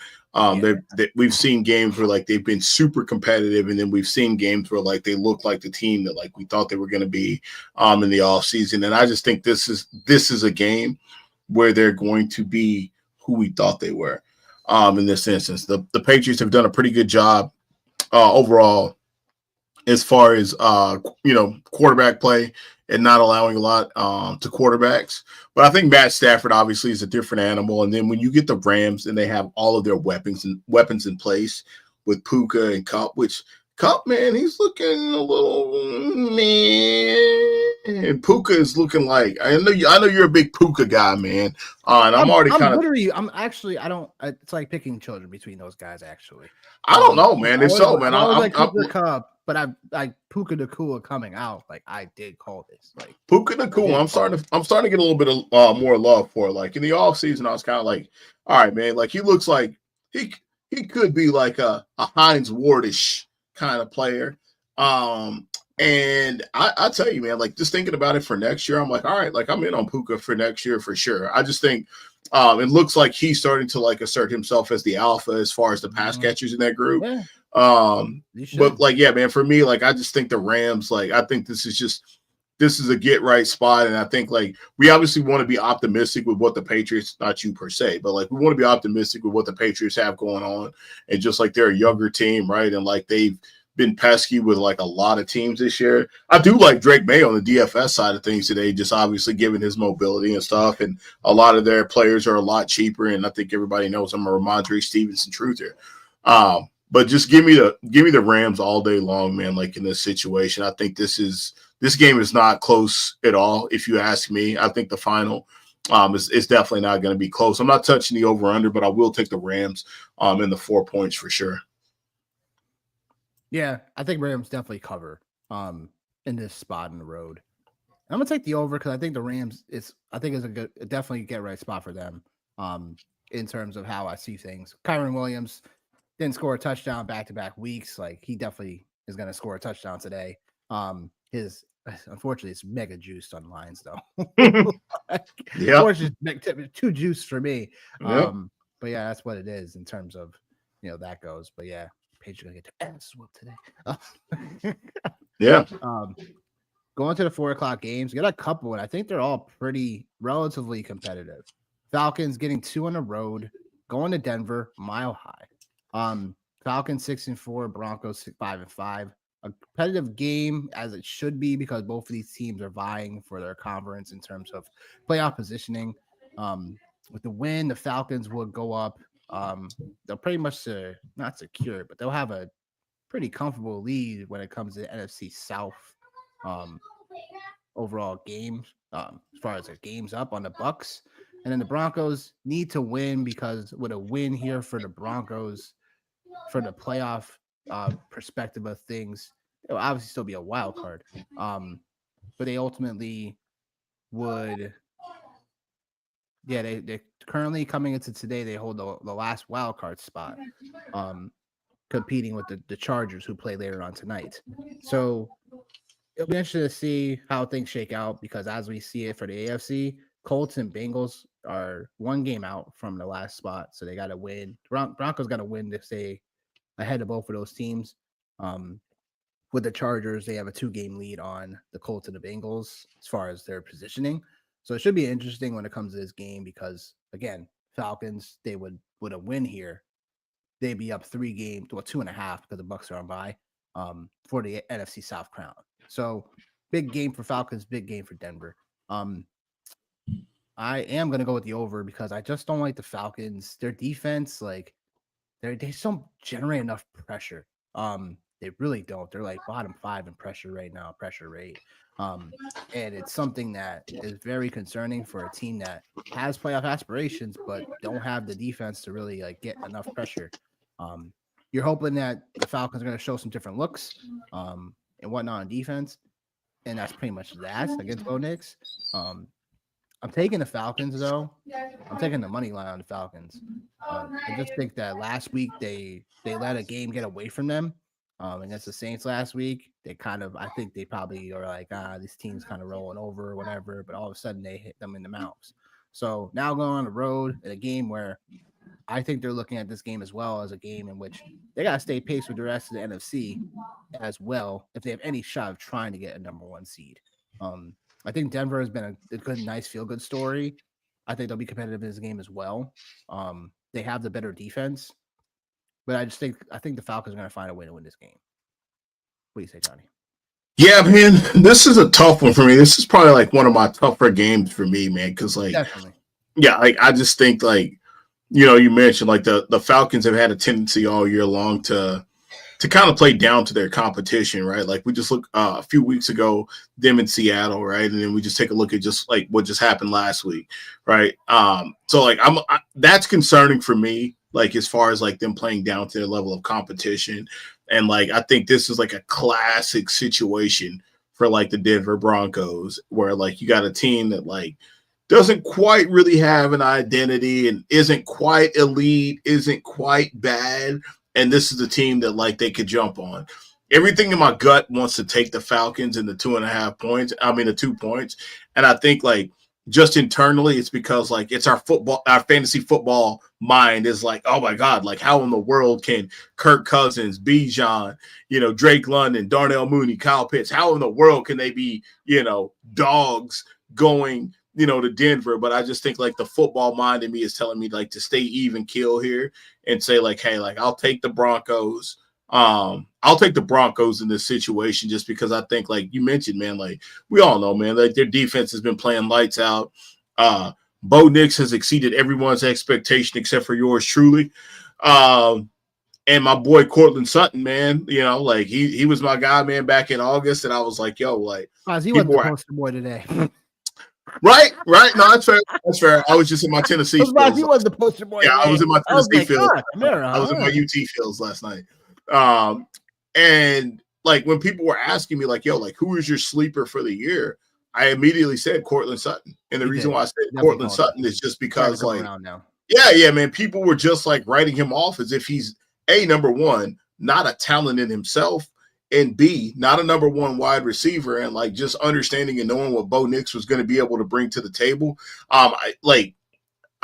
We've seen games where like they've been super competitive, and then we've seen games where like they look like the team that like we thought they were going to be in the offseason. And I just think this is a game where they're going to be who we thought they were. In this instance, the Patriots have done a pretty good job overall as far as quarterback play and not allowing a lot to quarterbacks. But I think Matt Stafford obviously is a different animal. And then when you get the Rams and they have all of their weapons in place with Puka and Kupp, which Kupp, man, he's looking a little man. And Puka is looking like I know you're a big Puka guy, man. And I'm already kind of. I don't. It's like picking children between those guys. Actually, I don't know, man. It's so, man. I like Cooper Kupp, but I like Puka Nacua coming out. Like I did call this. Like Puka Nacua, I'm starting to get a little bit of more love for it. Like in the offseason, I was kind of like, all right, man. Like he looks like he could be like a Hines Wardish kind of player. And I tell you, man, like just thinking about it for next year, I'm like, all right, like I'm in on Puka for next year for sure. I just think it looks like he's starting to like assert himself as the alpha as far as the pass catchers in that group. Yeah. But like, yeah, man, for me, like I just think the Rams, like I think this is a get right spot. And I think like we obviously want to be optimistic with what the Patriots, not you per se, but like we want to be optimistic with what the Patriots have going on. And just like they're a younger team, right? And like they've been pesky with like a lot of teams this year. I do like Drake May on the DFS side of things today, just obviously given his mobility and stuff. And a lot of their players are a lot cheaper. And I think everybody knows I'm a Ramondre Stevenson truther. But just give me the Rams all day long, man. Like in this situation, I think this game is not close at all. If you ask me, I think the final is definitely not going to be close. I'm not touching the over under, but I will take the Rams in the 4 points for sure. Yeah, I think Rams definitely cover in this spot in the road. I'm gonna take the over because I think the Rams is definitely get right spot for them in terms of how I see things. Kyron Williams didn't score a touchdown back-to-back weeks. Like he definitely is gonna score a touchdown today. Unfortunately it's mega juiced on lines though. Yeah, too juiced for me. Yep. But yeah, that's what it is in terms of that goes. But yeah. Paige gonna get their ass whooped today. Yeah. Going to the 4:00 games, we got a couple, and I think they're all pretty relatively competitive. Falcons getting 2 on the road, going to Denver, mile high. Falcons 6-4, Broncos 5-5. A competitive game as it should be because both of these teams are vying for their conference in terms of playoff positioning. With the win, the Falcons will go up. They'll pretty much not secure, but they'll have a pretty comfortable lead when it comes to NFC South. overall game, as far as their games up on the Bucks. And then the Broncos need to win because with a win here for the Broncos, for the playoff perspective of things, it will obviously still be a wild card. But they ultimately would, yeah, they currently coming into today, they hold the last wild card spot, competing with the Chargers who play later on tonight. So it'll be interesting to see how things shake out because as we see it for the AFC, Colts and Bengals are one game out from the last spot, so they got to win. Broncos got to win to stay ahead of both of those teams. With the Chargers, they have a 2-game lead on the Colts and the Bengals as far as their positioning. So it should be interesting when it comes to this game because again, Falcons, they would a win here, they'd be up 3 games, well 2.5 because the Bucks are on bye, for the NFC South crown. So big game for Falcons, big game for Denver. I am gonna go with the over because I just don't like the Falcons. Their defense, like they just don't generate enough pressure. They really don't. They're like bottom 5 in pressure right now, pressure rate. And it's something that is very concerning for a team that has playoff aspirations but don't have the defense to really like get enough pressure. You're hoping that the Falcons are going to show some different looks and whatnot on defense, and that's pretty much that against Bo Nix. I'm taking the Falcons though. I'm taking the money line on the Falcons. I just think that last week they let a game get away from them. Against the Saints last week, I think they probably are like, this team's kind of rolling over or whatever, but all of a sudden they hit them in the mouths. So now going on the road in a game where I think they're looking at this game as well as a game in which they got to stay pace with the rest of the NFC as well if they have any shot of trying to get a number 1 seed. I think Denver has been a good, nice, feel-good story. I think they'll be competitive in this game as well. They have the better defense, but I think the Falcons are going to find a way to win this game. What do you say, Johnny? Yeah, man, this is a tough one for me. This is probably like one of my tougher games for me, man, because like, definitely, yeah, like I just think like, you mentioned like the Falcons have had a tendency all year long to kind of play down to their competition, right? Like we just look a few weeks ago, them in Seattle, right? And then we just take a look at just like what just happened last week, right? So like that's concerning for me, like as far as like them playing down to their level of competition. And like I think this is like a classic situation for like the Denver Broncos, where like you got a team that like doesn't quite really have an identity and isn't quite elite, isn't quite bad. And this is the team that like they could jump on. Everything in my gut wants to take the Falcons in the 2.5 points. I mean, the 2 points. And I think like just internally, it's because like it's our fantasy football mind is like, oh my God, like how in the world can Kirk Cousins, Bijan, Drake London, Darnell Mooney, Kyle Pitts, how in the world can they be, dogs going to Denver? But I just think like the football mind in me is telling me like to stay even kill here and say like, hey, like I'll take the Broncos. I'll take the Broncos in this situation just because I think like you mentioned, man, like we all know, man, like their defense has been playing lights out. Bo Nix has exceeded everyone's expectation except for yours truly. And my boy Cortland Sutton, man, like he was my guy, man, back in August, and I was like, yo, like he wasn't the poster boy today. Right. No, that's fair. That's fair. I was just in my Tennessee fields. He was the poster boy. Yeah, I was in my Tennessee fields. I was in my UT fields last night. And like when people were asking me, like, yo, like who is your sleeper for the year? I immediately said Cortland Sutton. And the reason why I said Cortland Sutton is just because like yeah, man, people were just like writing him off as if he's number 1, not a talent in himself, and B, not a number 1 wide receiver, and like just understanding and knowing what Bo Nix was going to be able to bring to the table.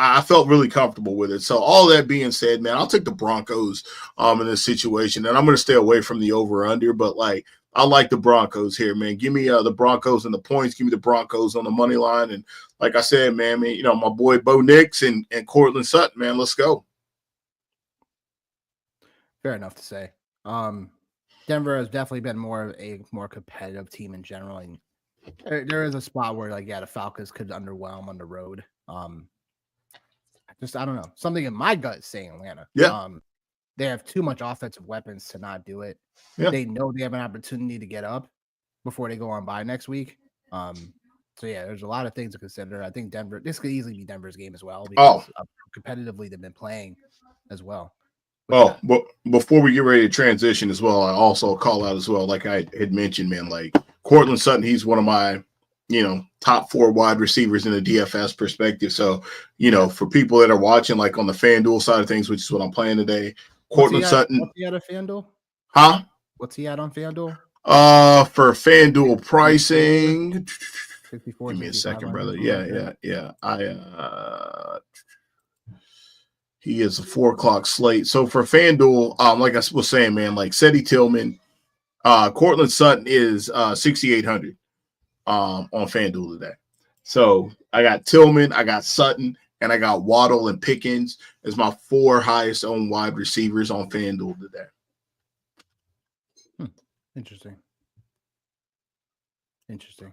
I felt really comfortable with it. So all that being said, man, I'll take the Broncos in this situation, and I'm going to stay away from the over/under. But like, I like the Broncos here, man. Give me the Broncos and the points. Give me the Broncos on the money line. And like I said, man, my boy Bo Nix and Cortland Sutton, man, let's go. Fair enough to say. Denver has definitely been a more competitive team in general, and there is a spot where like the Falcons could underwhelm on the road. I don't know. Something in my gut is saying Atlanta. Yeah. They have too much offensive weapons to not do it. Yeah. They know they have an opportunity to get up before they go on bye next week. So yeah, there's a lot of things to consider. I think this could easily be Denver's game as well Oh, because competitively they've been playing as well. What you oh, got? but before we get ready to transition as well, I also call out as well, like I had mentioned, man, like Cortland Sutton, he's one of my, top 4 wide receivers in the DFS perspective. So, for people that are watching, like on the FanDuel side of things, which is what I'm playing today, Cortland Sutton, What's he at a FanDuel? huh? What's he at on FanDuel? For FanDuel pricing, 64, give me a second, 6,500, brother. something like Yeah, that. yeah, yeah. He is a 4 o'clock slate. So for FanDuel, like I was saying, man, like Seti Tillman, Cortland Sutton is 6,800 on FanDuel today. So I got Tillman, I got Sutton, and I got Waddle and Pickens as my 4 highest owned wide receivers on FanDuel today. Interesting.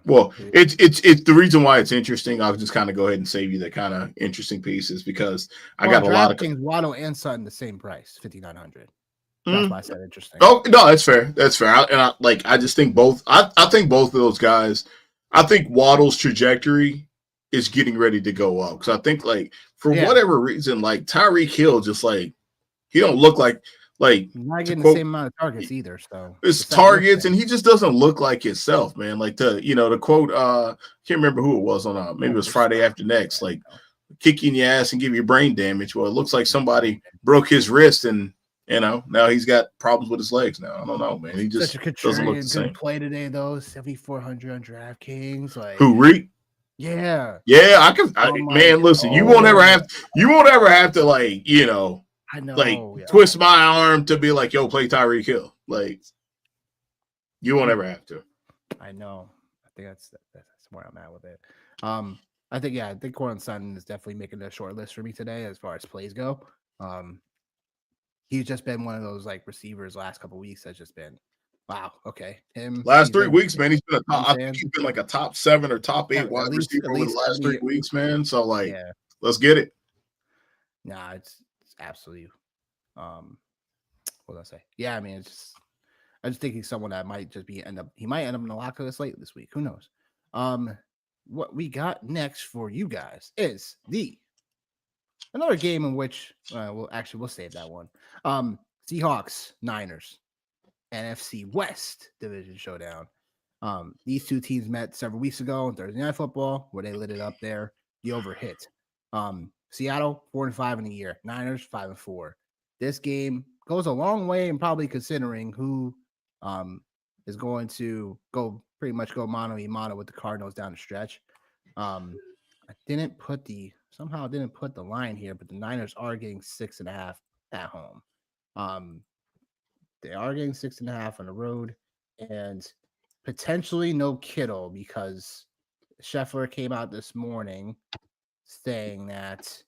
Well, it's the reason why it's interesting. I'll just kind of go ahead and save you the kind of interesting pieces because I got a lot of DraftKings, Waddle and Sutton the same price, 5,900. That's why I said interesting. Oh no, that's fair. That's fair. I just think both. I think both of those guys. I think Waddle's trajectory is getting ready to go up because I think like for whatever reason, like Tyreek Hill just like he don't look like he's not getting the same amount of targets either. So it's targets and he just doesn't look like himself, man. Like the quote. Can't remember who it was on. Maybe it was Friday After Next. Like kicking your ass and give you brain damage. Well, it looks like somebody broke his wrist and. Now he's got problems with his legs now. I don't know, man. He just doesn't look the same. Play today, though. 7,400 on DraftKings. Like who, Reek? Yeah. Yeah, I can. Man, listen, you won't ever have to like, I know, like twist my arm to be like, yo, play Tyreek Hill. Like, you won't ever have to. I know. I think that's where I'm at with it. I think Cortland Sutton is definitely making a short list for me today as far as plays go. He's just been one of those like receivers last couple of weeks that's just been wow. Okay, last 3 weeks, man. He's been I think he's been like a top 7 or top 8 wide receiver over the last 3 weeks, man. So like, let's get it. Nah, it's absolutely. What did I say? Yeah, I mean, I just think he's someone that might just he might end up in the lock of the slate this week. Who knows? What we got next for you guys is another game in which we'll save that one. Seahawks, Niners, NFC West division showdown. These two teams met several weeks ago on Thursday Night Football, where they lit it up there. The over hit. Seattle 4-5 in the year. Niners 5-4. This game goes a long way in probably considering who is going to go mano a mano with the Cardinals down the stretch. I didn't put the line here, but the Niners are getting 6.5 at home. They are getting 6.5 on the road, and potentially no Kittle because Scheffler came out this morning saying that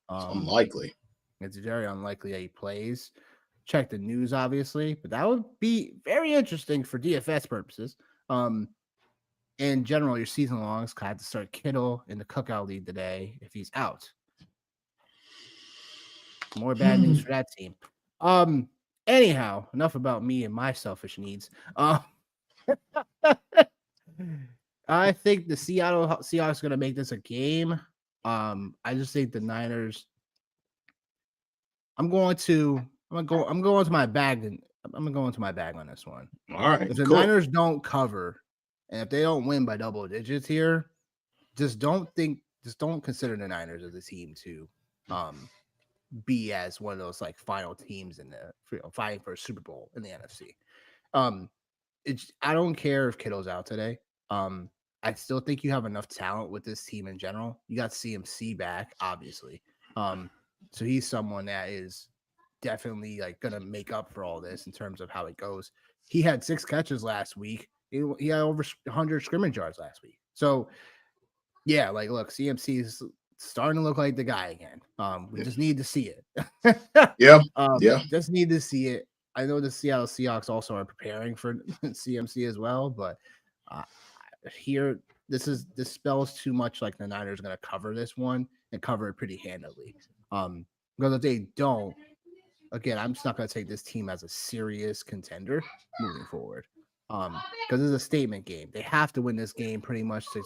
unlikely. It's very unlikely that he plays. Check the news, obviously, but that would be very interesting for DFS purposes. In general, your season longs had to start Kittle in the Cookout League today if he's out. More bad news for that team. Anyhow, enough about me and my selfish needs. I think the Seattle Seahawks are going to make this a game. I just think the Niners. I'm going to my bag and I'm going to go into my bag on this one. All right. If the Niners don't cover and if they don't win by double digits here, just don't consider the Niners as a team to be as one of those like final teams in the fighting for a Super Bowl in the NFC. I don't care if Kittle's out today. I still think you have enough talent with this team in general. You got CMC back, obviously. So he's someone that is definitely like gonna make up for all this in terms of how it goes. He had 6 catches last week. He had over 100 scrimmage yards last week. So yeah, like look, CMC is starting to look like the guy again. We just need to see it. Yeah. Just need to see it. I know the Seattle Seahawks also are preparing for CMC as well, but here this spells too much like the Niners are going to cover this one and cover it pretty handily. Because if they don't, again, I'm just not going to take this team as a serious contender moving forward. Because it's a statement game. They have to win this game pretty much to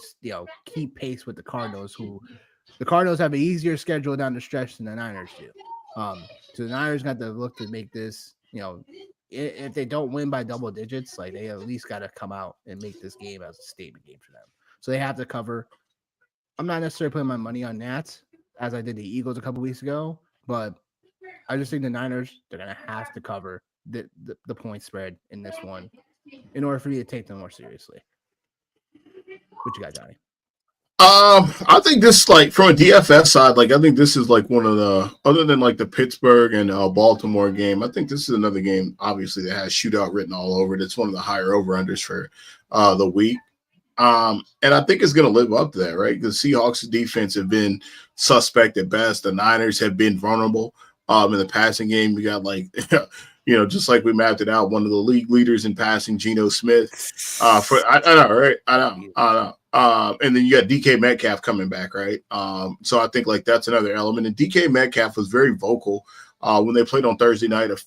keep pace with the Cardinals, who the Cardinals have an easier schedule down the stretch than the Niners do. So the Niners got to look to make this, if they don't win by double digits, like they at least got to come out and make this game as a statement game for them. So they have to cover. I'm not necessarily putting my money on Nats as I did the Eagles a couple weeks ago, but I just think the Niners, they're gonna have to cover the point spread in this one in order for me to take them more seriously. What you got, Johnny? I think this, like, from a DFS side, like, I think this is like one of the, other than like the Pittsburgh and Baltimore game, I think this is another game obviously that has shootout written all over it. It's one of the higher over unders for the week. And I think it's going to live up to that, right? The Seahawks defense have been suspect at best. The Niners have been vulnerable in the passing game. We got, like, just like we mapped it out, one of the league leaders in passing, Geno Smith. I know, right? I know. And then you got DK Metcalf coming back, right? So I think, like, that's another element. And DK Metcalf was very vocal when they played on Thursday night a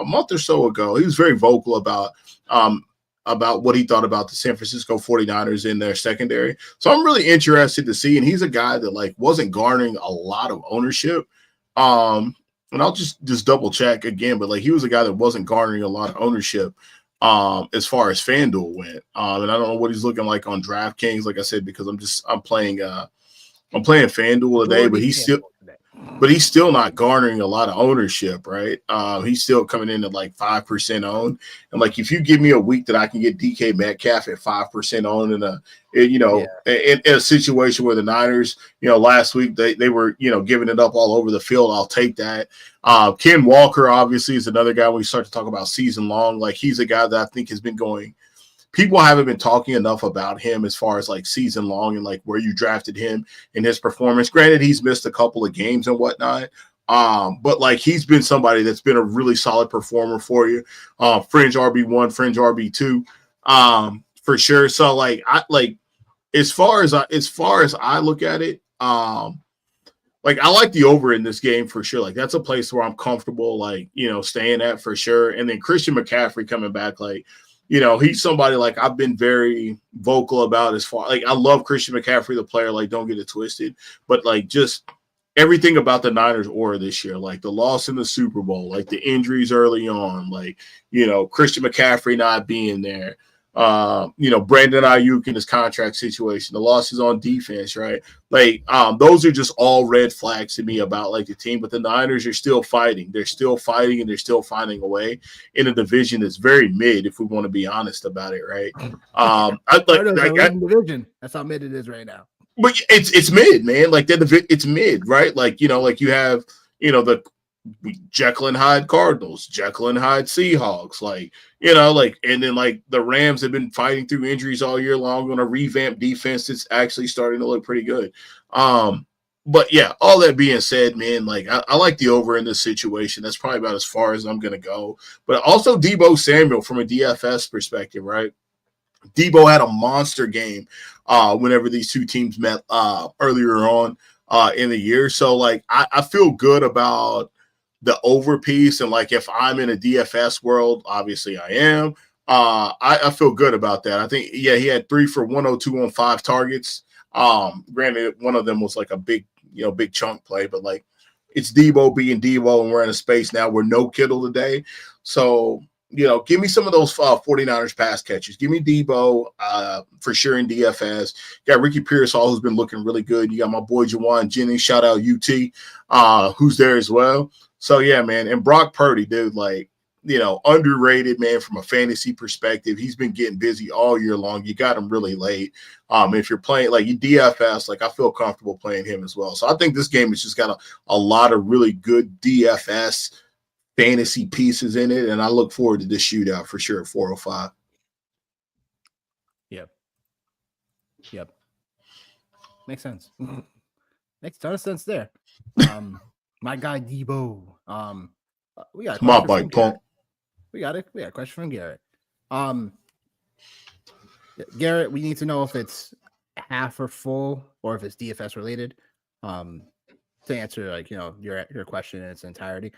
month or so ago. He was very vocal about what he thought about the San Francisco 49ers in their secondary. So I'm really interested to see. And he's a guy that, like, wasn't garnering a lot of ownership. And I'll just double check again, but, like, he was a guy that wasn't garnering a lot of ownership as far as FanDuel went. And I don't know what he's looking like on DraftKings, like I said, because I'm playing FanDuel today, but he's still not garnering a lot of ownership, right? He's still coming in at like 5% owned. And, like, if you give me a week that I can get DK Metcalf at 5% owned in a situation where the Niners, last week they were, giving it up all over the field, I'll take that. Ken Walker obviously is another guy when we start to talk about season long. Like, he's a guy that I think has been going. People haven't been talking enough about him as far as, like, season long and, like, where you drafted him and his performance. Granted, he's missed a couple of games and whatnot. But, like, he's been somebody that's been a really solid performer for you. Fringe RB1, fringe RB2, for sure. So, like, as far as I look at it, like, I like the over in this game for sure. Like, that's a place where I'm comfortable, like, staying at for sure. And then Christian McCaffrey coming back, like, he's somebody, like, I've been very vocal about as far, like, I love Christian McCaffrey, the player, like, don't get it twisted, but, like, just everything about the Niners aura this year, like the loss in the Super Bowl, like the injuries early on, like, Christian McCaffrey not being there, Brandon Ayuk in his contract situation, the losses on defense, right? Like, those are just all red flags to me about, like, the team. But the Niners are still fighting. They're still fighting, and they're still finding a way in a division that's very mid, if we want to be honest about it, right? Division. That's how mid it is right now. But it's mid, man. Like, it's mid, right? Like, like you have, the Jekyll and Hyde Cardinals, Jekyll and Hyde Seahawks, like, and then, like, the Rams have been fighting through injuries all year long on a revamped defense that's actually starting to look pretty good. But yeah, all that being said, man, like, I like the over in this situation. That's probably about as far as I'm going to go. But also Deebo Samuel from a DFS perspective, right? Deebo had a monster game whenever these two teams met earlier on in the year. So, like, I feel good about the over piece. And, like, if I'm in a DFS world, obviously I am, I feel good about that. I think, yeah, he had 3 for 102 on 5 targets. Granted, one of them was like a big chunk play, but, like, it's Deebo being Deebo, and we're in a space now where no Kittle today. So, give me some of those 49ers pass catches. Give me Deebo for sure in DFS. You got Ricky Pearsall, who's been looking really good. You got my boy Jawan Jennings, shout out UT, who's there as well. So, yeah, man. And Brock Purdy, dude, like, underrated, man, from a fantasy perspective. He's been getting busy all year long. You got him really late. If you're playing, like, you DFS, like, I feel comfortable playing him as well. So I think this game has just got a lot of really good DFS fantasy pieces in it, and I look forward to this shootout for sure at 405. Yep. Makes sense. Makes a ton of sense there. My guy Deebo. We got my bike pump. We got a question from Garrett. Garrett, we need to know if it's half or full or if it's DFS related. To answer, like, your question in its entirety.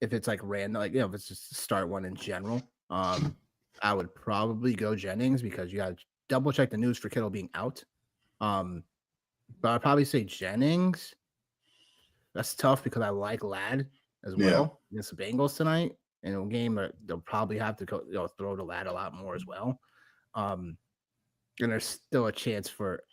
If it's, like, random, like, if it's just start one in general, I would probably go Jennings because you got to double check the news for Kittle being out. But I'd probably say Jennings. That's tough because I like Lad as well against the Bengals tonight. In a game that they'll probably have to go, throw the Lad a lot more as well. And there's still a chance for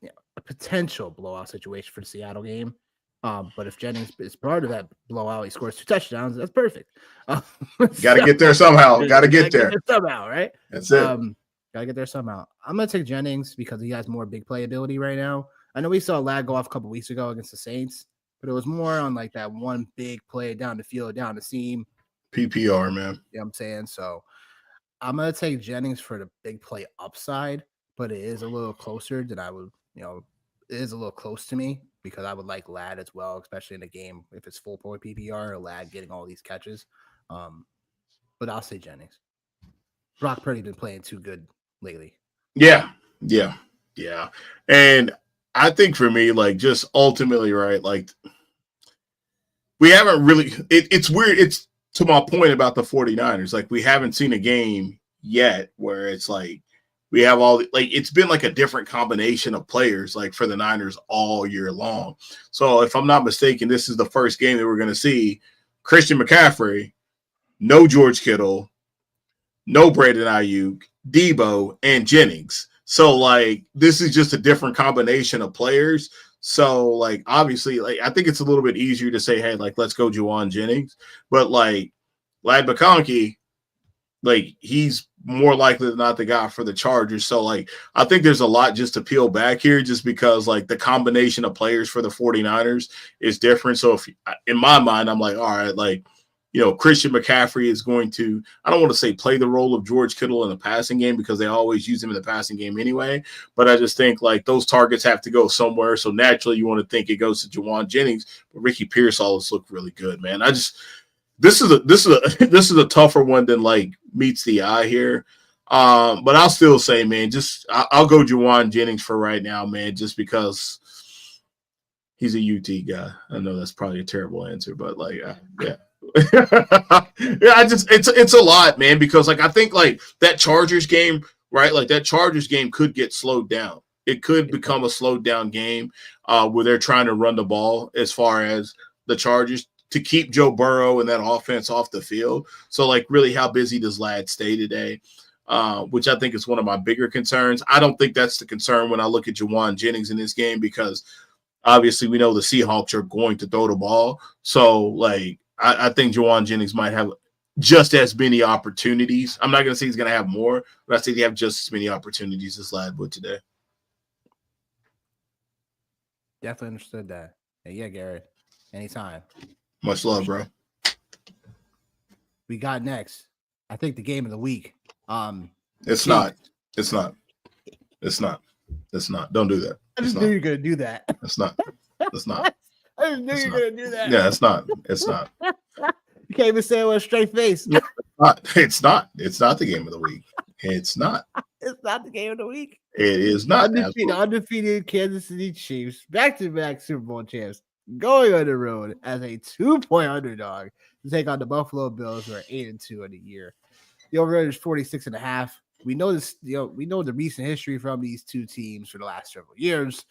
a potential blowout situation for the Seattle game. But if Jennings is part of that blowout, he scores 2 touchdowns. That's perfect. Got to get there somehow. Got to get there somehow, right? That's it. Got to get there somehow. I'm gonna take Jennings because he has more big playability right now. I know we saw Lad go off a couple weeks ago against the Saints, but it was more on like that one big play down the field, down the seam. PPR, man. You know what I'm saying? So I'm gonna take Jennings for the big play upside, but it is a little closer than I would, it is a little close to me because I would like Lad as well, especially in a game if it's full point PPR or Lad getting all these catches. But I'll say Jennings. Brock Purdy been playing too good lately. Yeah. And I think for me, like, just ultimately, right, like, we haven't really it's weird. It's to my point about the 49ers. Like, we haven't seen a game yet where it's like we have all like it's been like a different combination of players like for the Niners all year long. So if I'm not mistaken, this is the first game that we're going to see Christian McCaffrey, no George Kittle, no Brandon Ayuk, Debo, and Jennings. So, like, this is just a different combination of players. So, like, obviously, like, I think it's a little bit easier to say, hey, like, let's go Juwan Jennings. But, like, Lad McConkey, like, he's more likely than not the guy for the Chargers. So, like, I think there's a lot just to peel back here just because, like, the combination of players for the 49ers is different. So, if in my mind, I'm like, all right, like, Christian McCaffrey is going to, I don't want to say play the role of George Kittle in the passing game because they always use him in the passing game anyway. But I just think like those targets have to go somewhere. So naturally you want to think it goes to Juwan Jennings, but Ricky Pierce always looked really good, man. This is a tougher one than like meets the eye here. But I'll still say, man, I'll go Juwan Jennings for right now, man, just because he's a UT guy. I know that's probably a terrible answer, but like, yeah. Yeah, it's a lot, man, because like I think like that Chargers game, right? Like that Chargers game could get slowed down. It could become a slowed down game where they're trying to run the ball as far as the Chargers to keep Joe Burrow and that offense off the field. So like really how busy does Lad stay today? Which I think is one of my bigger concerns. I don't think that's the concern when I look at Juwan Jennings in this game because obviously we know the Seahawks are going to throw the ball. So like I think Juwan Jennings might have just as many opportunities. I'm not going to say he's going to have more, but I think he have just as many opportunities as Lad would today. Definitely understood that. Yeah, Garrett. Anytime. Much love, bro. We got next. I think the game of the week. It's not. Don't do that. I just knew you were going to do that. It's not. I just knew you were going to do that. Yeah, it's not. You can't even say it with a straight face. It's not the game of the week. It's not. It's not the game of the week. It is not. Undefeated Kansas City Chiefs, back-to-back Super Bowl champs, going on the road as a 2-point underdog to take on the Buffalo Bills, who are 8-2 in the year. The over-under is 46.5. We know this. We know the recent history from these two teams for the last several years,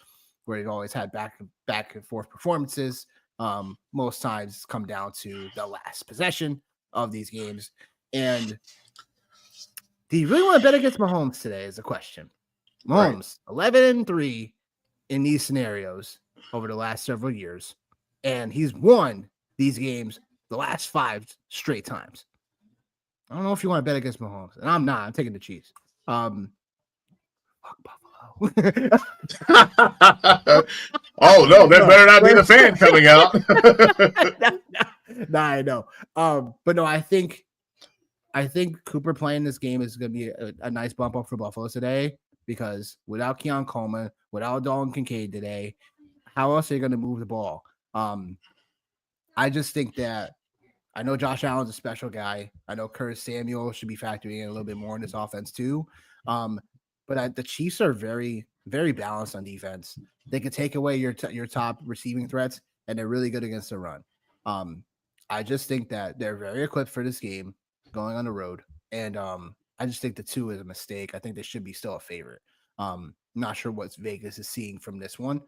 where they've always had back and forth performances. Most times come down to the last possession of these games. And do you really want to bet against Mahomes today is the question. Mahomes, 11-3 in these scenarios over the last several years. And he's won these games the last 5 straight times. I don't know if you want to bet against Mahomes. And I'm not. I'm taking the Chiefs. Fuck Buffalo. Oh no, that better not be the fan coming out. Nah, I know. But no, I think Cooper playing this game is going to be a nice bump up for Buffalo today because without Keon Coleman, without Dalton Kincaid today, how else are they going to move the ball? I just think that I know Josh Allen's a special guy. I know Curtis Samuel should be factoring in a little bit more in this offense too. But the Chiefs are very, very balanced on defense. They can take away your top receiving threats, and they're really good against the run. I just think that they're very equipped for this game going on the road. And I just think the 2 is a mistake. I think they should be still a favorite. Not sure what Vegas is seeing from this one.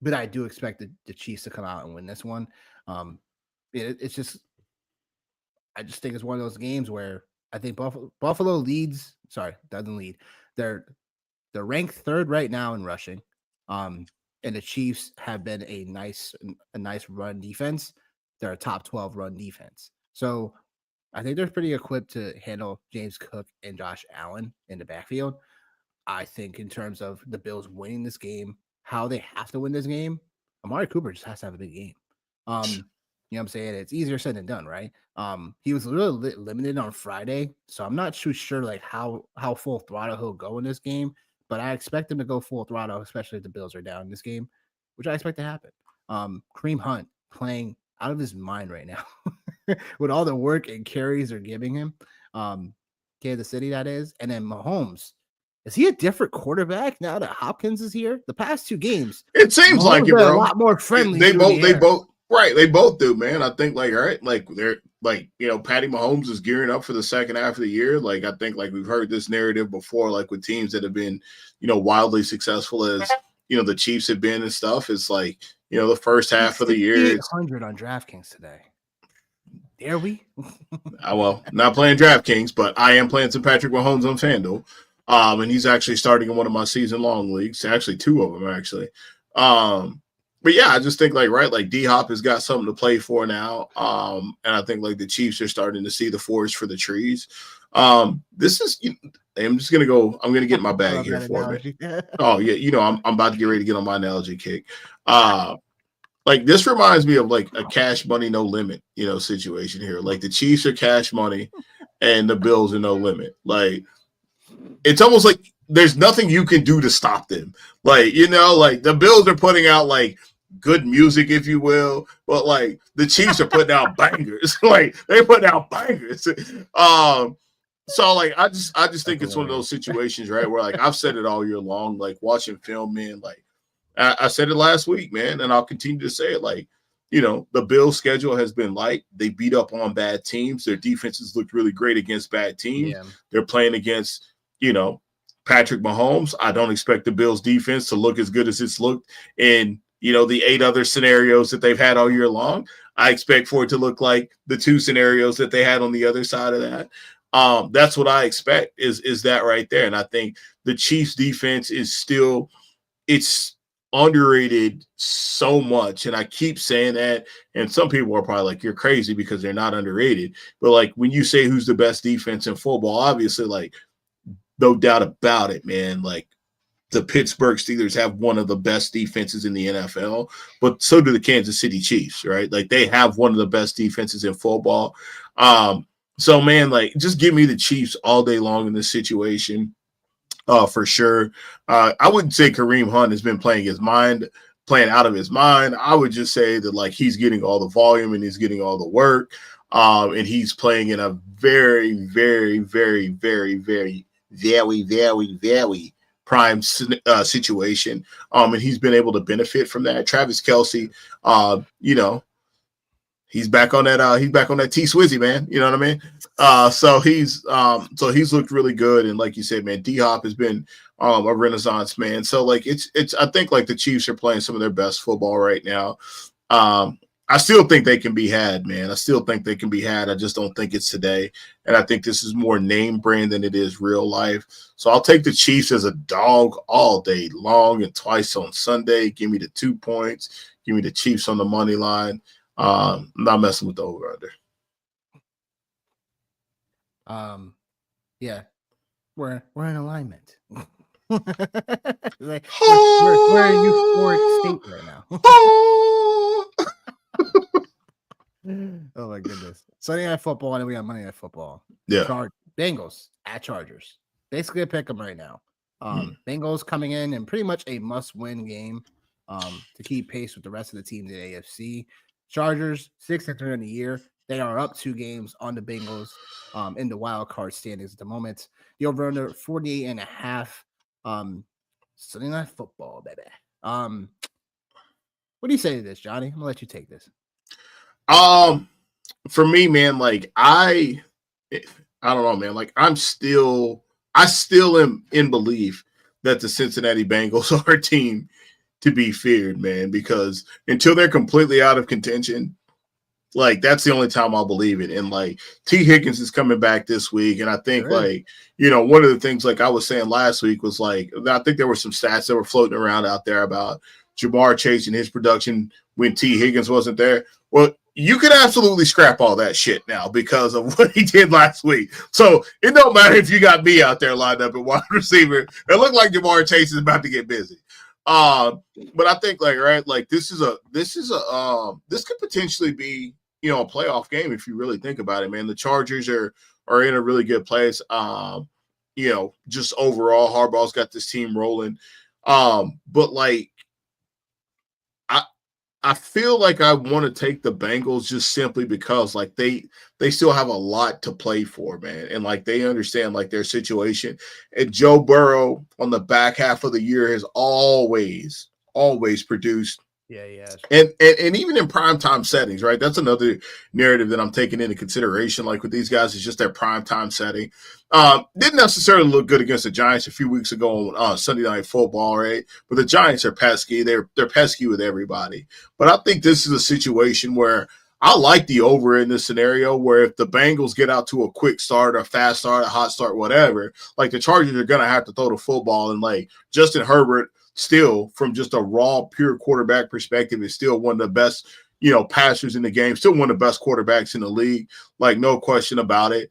But I do expect the Chiefs to come out and win this one. It's just, I just think it's one of those games where I think Buffalo leads. Sorry, doesn't lead. They're ranked 3rd right now in rushing. And the Chiefs have been a nice run defense. They're a top 12 run defense. So I think they're pretty equipped to handle James Cook and Josh Allen in the backfield. I think in terms of the Bills winning this game, how they have to win this game, Amari Cooper just has to have a big game. You know what I'm saying? It's easier said than done, right? He was a little limited on Friday, so I'm not too sure like how full throttle he'll go in this game, but I expect him to go full throttle, especially if the Bills are down in this game, which I expect to happen. Kareem Hunt playing out of his mind right now with all the work and carries they're giving him. Kansas City, that is. And then Mahomes. Is he a different quarterback now that Hopkins is here? The past 2 games, it seems Mahomes like it, bro. A lot more friendly. They both do, man. I think like, all right, like they're like, you know, Patty Mahomes is gearing up for the second half of the year. Like I think like we've heard this narrative before, like with teams that have been, you know, wildly successful as, you know, the Chiefs have been and stuff. It's like, you know, the first half of the year. It's 800 on DraftKings today. Dare we? Well, not playing DraftKings, but I am playing some Patrick Mahomes on FanDuel. And he's actually starting in one of my season-long leagues. Actually, 2 of them, actually. But yeah, I just think like, right, like D-Hop has got something to play for now. And I think like the Chiefs are starting to see the forest for the trees. This is, I'm just going to go, I'm going to get in my bag here for a minute. Oh yeah. You know, I'm about to get ready to get on my analogy kick. Like this reminds me of like a cash money, no limit, you know, situation here. Like the Chiefs are cash money and the Bills are no limit. Like it's almost like there's nothing you can do to stop them. Like, you know, like the Bills are putting out like good music, if you will, but like the Chiefs are putting out bangers. Like they put out bangers. So like I just think it's one of those situations, right? Where like I've said it all year long, like watching film, man, like I said it last week, man, and I'll continue to say it. Like, you know, the Bills' schedule has been light. They beat up on bad teams. Their defenses looked really great against bad teams. Yeah. They're playing against, you know, Patrick Mahomes. I don't expect the Bills' defense to look as good as it's looked in, you know, the 8 other scenarios that they've had all year long. I expect for it to look like the 2 scenarios that they had on the other side of that. That's what I expect is that right there. And I think the Chiefs' defense is still, it's underrated so much, and I keep saying that, and some people are probably like, you're crazy because they're not underrated, but like when you say who's the best defense in football, obviously like no doubt about it, man, like the Pittsburgh Steelers have one of the best defenses in the NFL, but so do the Kansas City Chiefs, right? Like they have one of the best defenses in football. So man, like just give me the Chiefs all day long in this situation. For sure. I wouldn't say Kareem Hunt has been playing out of his mind. I would just say that like he's getting all the volume and he's getting all the work. And he's playing in a very, very, very, very, very, very, very, very prime situation. And he's been able to benefit from that. Travis Kelce, you know, he's back on that T Swizzy, man. You know what I mean? So he's looked really good. And like you said, man, D-Hop has been a renaissance man. So like it's I think like the Chiefs are playing some of their best football right now. I still think they can be had, man. I still think they can be had. I just don't think it's today. And I think this is more name brand than it is real life. So I'll take the Chiefs as a dog all day long and twice on Sunday. Give me the 2 points. Give me the Chiefs on the money line. I'm not messing with the over under. Yeah, we're in alignment. Like, we're in euphoric state right now. Oh my goodness! Sunday Night Football, and then we got Monday Night Football. Yeah, Bengals at Chargers. Basically, a pick them right now. Bengals coming in and pretty much a must-win game to keep pace with the rest of the teams in the AFC. Chargers 6-3 in the year. They are up 2 games on the Bengals in the wild card standings at the moment. The over under 48.5. Sunday Night Football, baby. What do you say to this, Johnny? I'm gonna let you take this. For me, man, like I don't know, man. Like I still am in belief that the Cincinnati Bengals are a team to be feared, man, because until they're completely out of contention, like that's the only time I'll believe it. And like T. Higgins is coming back this week, and I think like one of the things like I was saying last week was like I think there were some stats that were floating around out there about Jamar Chase and his production when T. Higgins wasn't there. Well, you could absolutely scrap all that shit now because of what he did last week. So it don't matter if you got me out there lined up at wide receiver. It looked like Jamar Chase is about to get busy. But I think like right, like this could potentially be a playoff game if you really think about it, man. The Chargers are in a really good place. Just overall, Harbaugh's got this team rolling. But like I feel like I want to take the Bengals just simply because like they still have a lot to play for, man. And like they understand like their situation. And Joe Burrow on the back half of the year has always produced. Yeah. And even in primetime settings, right? That's another narrative that I'm taking into consideration. Like with these guys, it's just their primetime setting. Didn't necessarily look good against the Giants a few weeks ago on Sunday Night Football, right? But the Giants are pesky. They're pesky with everybody. But I think this is a situation where I like the over in this scenario where if the Bengals get out to a quick start, a fast start, a hot start, whatever, like the Chargers are going to have to throw the football. And like Justin Herbert, still from just a raw, pure quarterback perspective, is still one of the best, passers in the game, still one of the best quarterbacks in the league, like no question about it.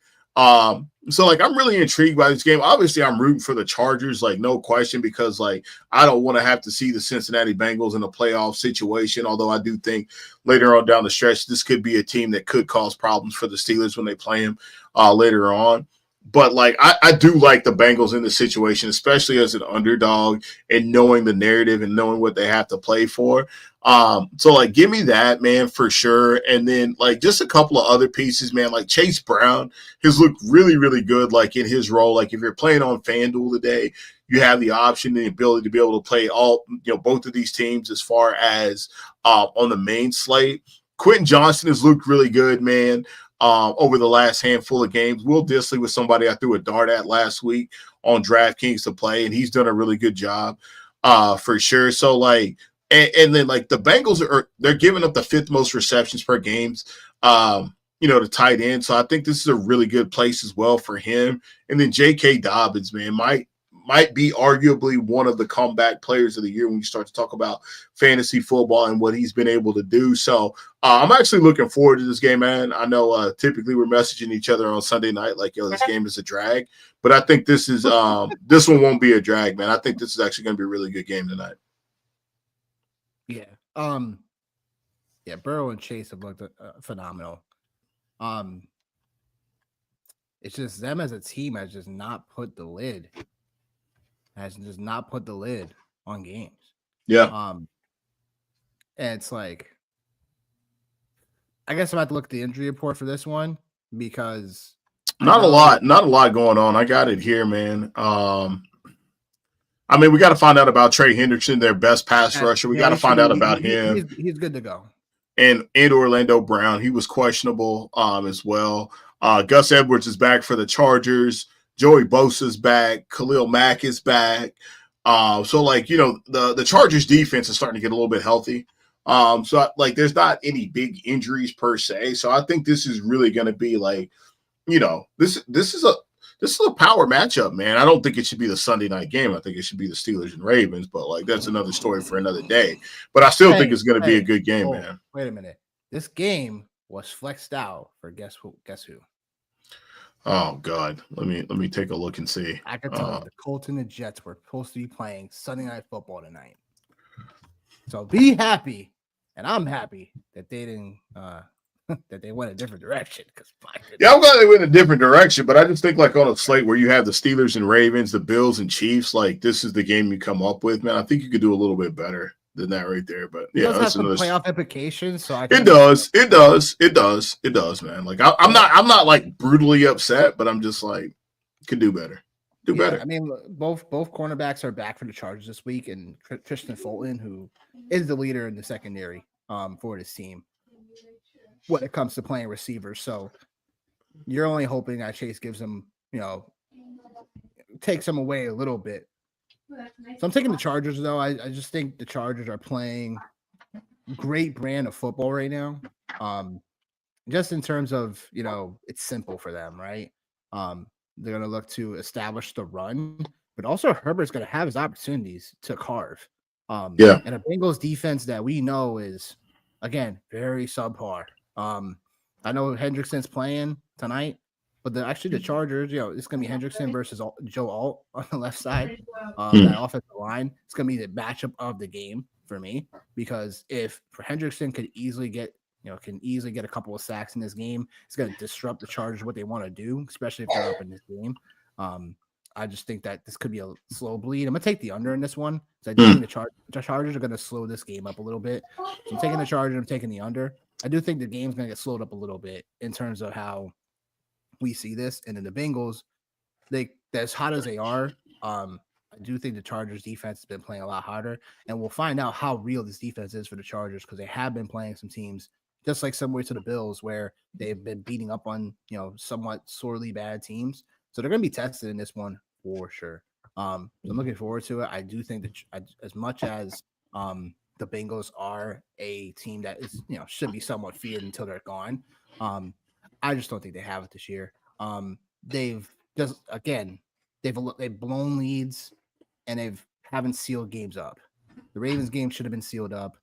So like I'm really intrigued by this game. Obviously, I'm rooting for the Chargers, like no question, because like I don't want to have to see the Cincinnati Bengals in a playoff situation. Although I do think later on down the stretch, this could be a team that could cause problems for the Steelers when they play them later on. But like I do like the Bengals in the situation, especially as an underdog and knowing the narrative and knowing what they have to play for. So like give me that, man, for sure. And then like just a couple of other pieces, man, like Chase Brown has looked really, really good, like in his role. Like if you're playing on FanDuel today, you have the option and the ability to be able to play all, both of these teams as far as on the main slate. Quentin Johnson has looked really good, man. Over the last handful of games. Will Dissly was somebody I threw a dart at last week on DraftKings to play, and he's done a really good job for sure. So, like, and then, like, the Bengals they're giving up the 5th most receptions per games, to tight end. So I think this is a really good place as well for him. And then J.K. Dobbins, man, might be arguably one of the comeback players of the year when you start to talk about fantasy football and what he's been able to do. So I'm actually looking forward to this game, man. I know typically we're messaging each other on Sunday night like, yo, this game is a drag. But I think this is this one won't be a drag, man. I think this is actually going to be a really good game tonight. Yeah. Burrow and Chase have looked phenomenal. It's just them as a team has just not put the lid on games. Yeah. And it's like, I guess I'm about to look at the injury report for this one because not a lot going on. I got it here, man. I mean, we got to find out about Trey Hendrickson, their best pass rusher. We got to find out about him. He's good to go. And Orlando Brown, he was questionable as well. Gus Edwards is back for the Chargers. Joey Bosa's back. Khalil Mack is back. So like, the Chargers defense is starting to get a little bit healthy. So like there's not any big injuries per se. So I think this is really going to be like, this is a power matchup, man. I don't think it should be the Sunday night game. I think it should be the Steelers and Ravens, but like that's another story for another day. But I still think it's going to be a good game, man. Wait a minute. This game was flexed out for guess who? Oh God, let me take a look and see. I can tell you, the Colts and the Jets were supposed to be playing Sunday Night Football tonight. So be happy, and I'm happy that they didn't that they went a different direction. Yeah, I'm glad they went a different direction, but I just think like on a slate where you have the Steelers and Ravens, the Bills and Chiefs, like this is the game you come up with, man. I think you could do a little bit better than that right there. But yeah, that's some playoff implications. So it does, man. Like I'm not like brutally upset, but I'm just like could do better. Better. I mean, both cornerbacks are back for the Chargers this week, and Tristan Fulton, who is the leader in the secondary for this team when it comes to playing receivers. So You're only hoping that Chase gives him, takes him away a little bit. So I'm taking the Chargers, though. I just think the Chargers are playing great brand of football right now. Just in terms of, it's simple for them, right? They're going to look to establish the run, but also Herbert's going to have his opportunities to carve. And a Bengals defense that we know is, again, very subpar. I know Hendrickson's playing tonight, but the Chargers, it's going to be Hendrickson versus Joe Alt on the left side. That offensive line, it's going to be the matchup of the game for me, because if Hendrickson could easily get a couple of sacks in this game, it's going to disrupt the Chargers, what they want to do, especially if they're up in this game. I just think that this could be a slow bleed. I'm going to take the under in this one, because I do think the Chargers are going to slow this game up a little bit. So I'm taking the Chargers, I'm taking the under. I do think the game's going to get slowed up a little bit in terms of how we see this. And then the Bengals, they're as hot as they are. I do think the Chargers defense has been playing a lot harder, and we'll find out how real this defense is for the Chargers, because they have been playing some teams just like similar to the Bills, where they've been beating up on, somewhat sorely bad teams. So they're going to be tested in this one for sure. So I'm looking forward to it. I do think that as much as the Bengals are a team that is, should be somewhat feared until they're gone, I just don't think they have it this year. They've blown leads, and they haven't sealed games up. The Ravens game should have been sealed up.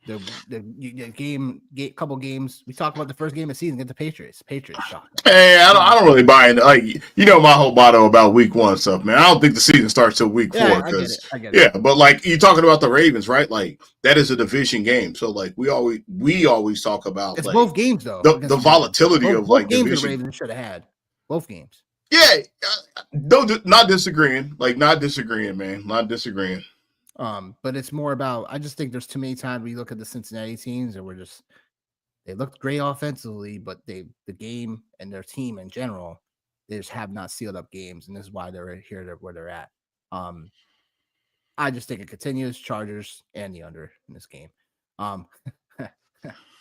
The couple games we talked about, the first game of the season against the Patriots shot. Hey, I don't really buy into, like, my whole motto about week 1 stuff, man. I don't think the season starts till week 4. I get it. But like, you're talking about the Ravens, right? Like, that is a division game, so like we always talk about, it's like, both games though. The volatility of like games division. The Ravens should have had both games. Yeah, not disagreeing, man. Not disagreeing. But it's more about, I just think there's too many times we look at the Cincinnati teams and they looked great offensively, but the game and their team in general, they just have not sealed up games, and this is why they're here where they're at. I just think it continues, Chargers and the under in this game.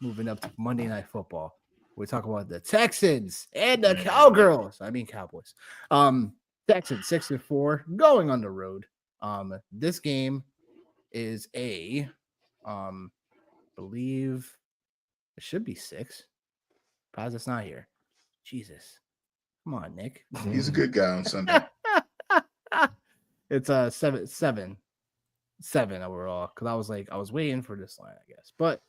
Moving up to Monday Night Football, we talk about the Texans and the Cowgirls. I mean Cowboys. Texans 6-4 going on the road. This game is believe it should be 6. Paz, it's not here. Jesus, come on, Nick. He's a good guy on Sunday. It's 7 overall, because I was waiting for this line, I guess. But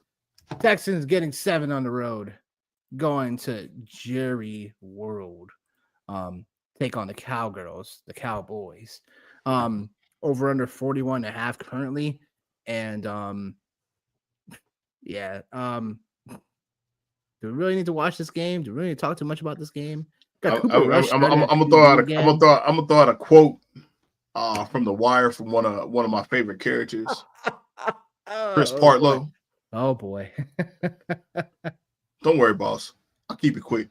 Texans getting 7 on the road, going to Jerry World. Take on the Cowgirls, the Cowboys. Over under 41.5 currently. And do we really need to watch this game? Do we really need to talk too much about this game? I'm gonna throw out a quote from The Wire from one of my favorite characters, Chris Partlow. Oh boy. Don't worry, boss. I'll keep it quick.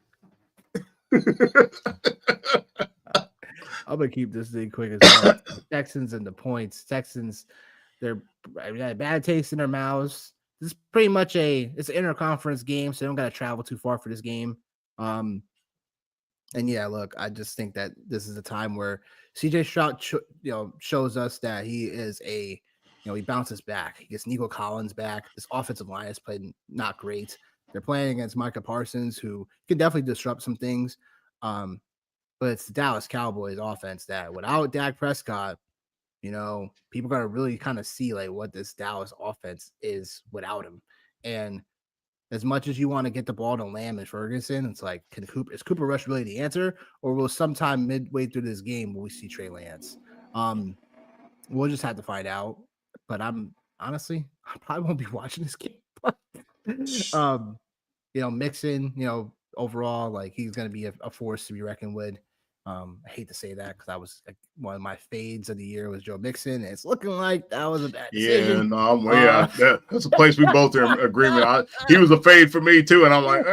I'm gonna keep this thing quick as well. Texans and the points. Texans, they're bad taste in their mouths. This is pretty much it's an interconference game, so they don't gotta travel too far for this game. And yeah, look, I just think that this is a time where CJ Stroud, shows us that he is he bounces back. He gets Nico Collins back. This offensive line has played not great. They're playing against Micah Parsons, who can definitely disrupt some things. But it's the Dallas Cowboys offense that without Dak Prescott, people got to really kind of see like what this Dallas offense is without him. And as much as you want to get the ball to Lamb and Ferguson, it's like, is Cooper Rush really the answer? Or will sometime midway through this game, will we see Trey Lance? We'll just have to find out. But I probably won't be watching this game. Mixon, overall, like, he's going to be a force to be reckoned with. I hate to say that, because one of my fades of the year was Joe Mixon, and it's looking like that was a bad decision. That's a place we both are in agreement. He was a fade for me too, and I'm like,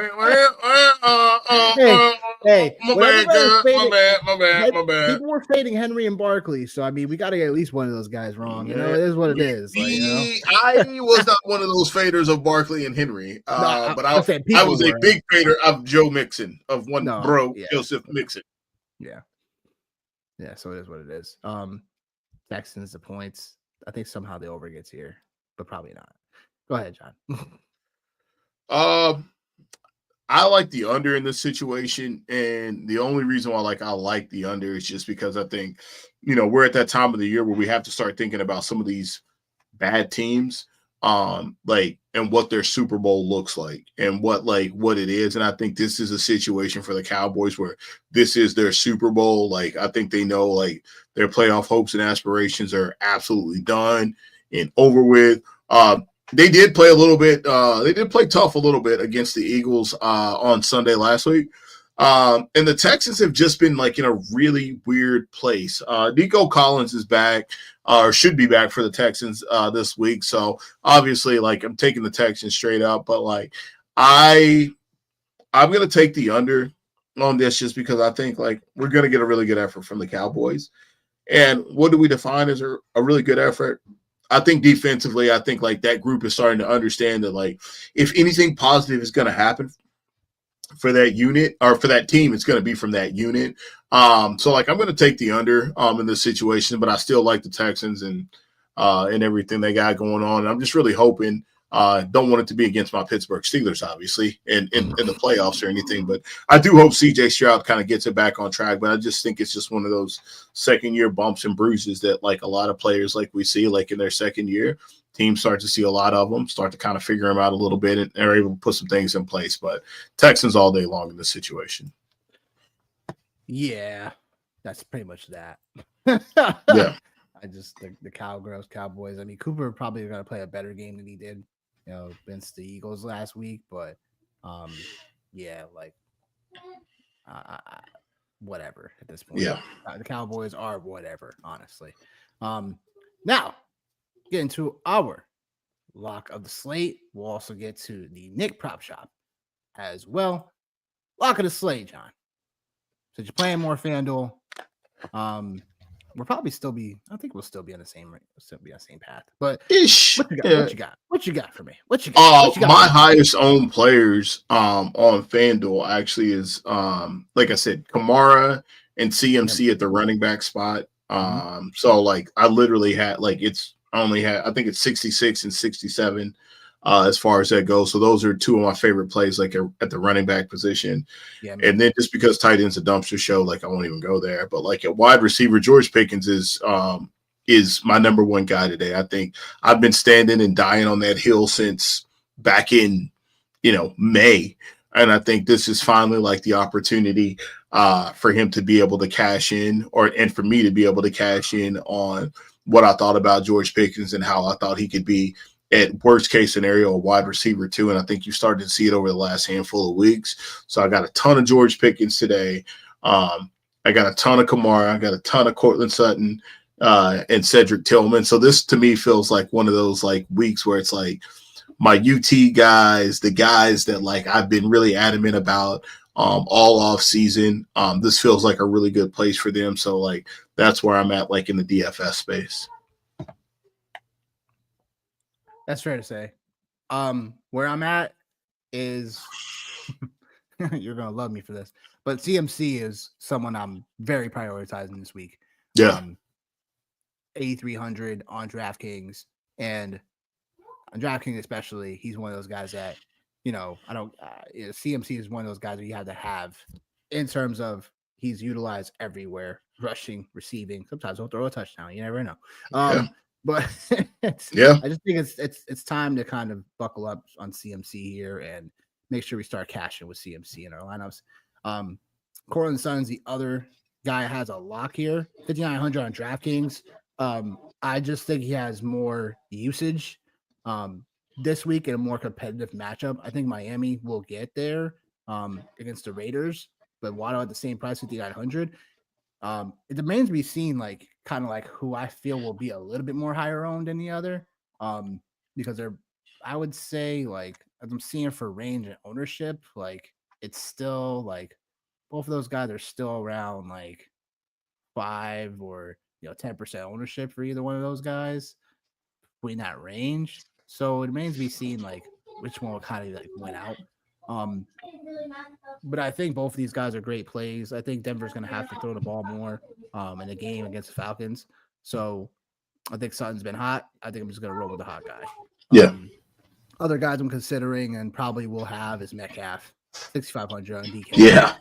Hey, my bad, girl. My bad. People were fading Henry and Barkley, so I mean, we got to get at least one of those guys wrong. You know, it is what it is. Like, you know, I was not one of those faders of Barkley and Henry, no, but I said people I was a were. big fader of Joe Mixon, of one No, bro, yeah, Joseph Mixon. yeah. So it is what it is. Texans, the points. I think somehow the over gets here, but probably not. Go ahead, John. I like the under in this situation, and the only reason why I like the under is just because I think, we're at that time of the year where we have to start thinking about some of these bad teams, and what their Super Bowl looks like and what it is. And I think this is a situation for the Cowboys where this is their Super Bowl. Like, I think they know their playoff hopes and aspirations are absolutely done and over with. They did play a little bit. They did play tough a little bit against the Eagles on Sunday last week. And the Texans have just been in a really weird place. Nico Collins is back, or should be back for the Texans this week. So obviously, I'm taking the Texans straight up, but I'm gonna take the under on this just because I think we're gonna get a really good effort from the Cowboys. And what do we define as a really good effort? I think defensively, I think that group is starting to understand that if anything positive is going to happen for that unit or for that team, it's going to be from that unit. So I'm going to take the under in this situation, but I still like the Texans and everything they got going on. And I'm just really hoping. Don't want it to be against my Pittsburgh Steelers, obviously, in the playoffs or anything. But I do hope CJ Stroud kind of gets it back on track. But I just think it's just one of those second-year bumps and bruises that, a lot of players we see, in their second year, teams start to see a lot of them, start to kind of figure them out a little bit, and are able to put some things in place. But Texans all day long in this situation. Yeah, that's pretty much that. Yeah. I just the Cowboys. I mean, Cooper probably going to play a better game than he did, against the Eagles last week. But, yeah, whatever at this point. Yeah. The Cowboys are whatever, honestly. Now get into our lock of the slate. We'll also get to the Nick prop shop as well. Lock of the slate, John. So you're playing more FanDuel. We'll probably still be. I think we'll still be on the same. We'll still be on the same path. But Ish. What you got? Yeah. What you got for me? What you got? My highest owned players on FanDuel actually is like I said, Kamara and CMC at the running back spot. So I literally had I think it's 66 and 67 as far as that goes. So those are two of my favorite plays at the running back position. Yeah, and then just because tight end's a dumpster show, I won't even go there. But at wide receiver, George Pickens is my number one guy today. I think I've been standing and dying on that hill since back in May. And I think this is finally the opportunity for him to be able to cash in and for me to be able to cash in on what I thought about George Pickens and how I thought he could be at worst case scenario, a wide receiver too. And I think you started to see it over the last handful of weeks. So I got a ton of George Pickens today. I got a ton of Kamara. I got a ton of Cortland Sutton and Cedric Tillman. So this to me feels like one of those weeks where it's my UT guys, the guys that I've been really adamant about all off season. This feels like a really good place for them. So that's where I'm at in the DFS space. That's fair to say. Where I'm at is you're gonna love me for this, but CMC is someone I'm very prioritizing this week. Yeah. 8,300 on DraftKings, and on DraftKings especially, he's one of those guys that I don't. CMC is one of those guys that you have to have in terms of he's utilized everywhere, rushing, receiving. Sometimes he'll throw a touchdown. You never know. But I just think it's time to kind of buckle up on CMC here and make sure we start cashing with CMC in our lineups. Cortland Sutton's the other guy has a lock here, 5,900 on DraftKings. I just think he has more usage this week in a more competitive matchup. I think Miami will get there against the Raiders, but Waddle at the same price, 5,900. It remains to be seen, kind of who I feel will be a little bit more higher owned than the other. Because I would say as I'm seeing for range and ownership, it's still both of those guys are still around like 5 or 10% ownership for either one of those guys between that range. So it remains to be seen like which one will kind of like win out. But I think both of these guys are great plays. I think Denver's going to have to throw the ball more in the game against the Falcons. So I think Sutton's been hot. I think I'm just going to roll with the hot guy. Yeah. Other guys I'm considering and probably will have is Metcalf, 6,500 on DK. Yeah.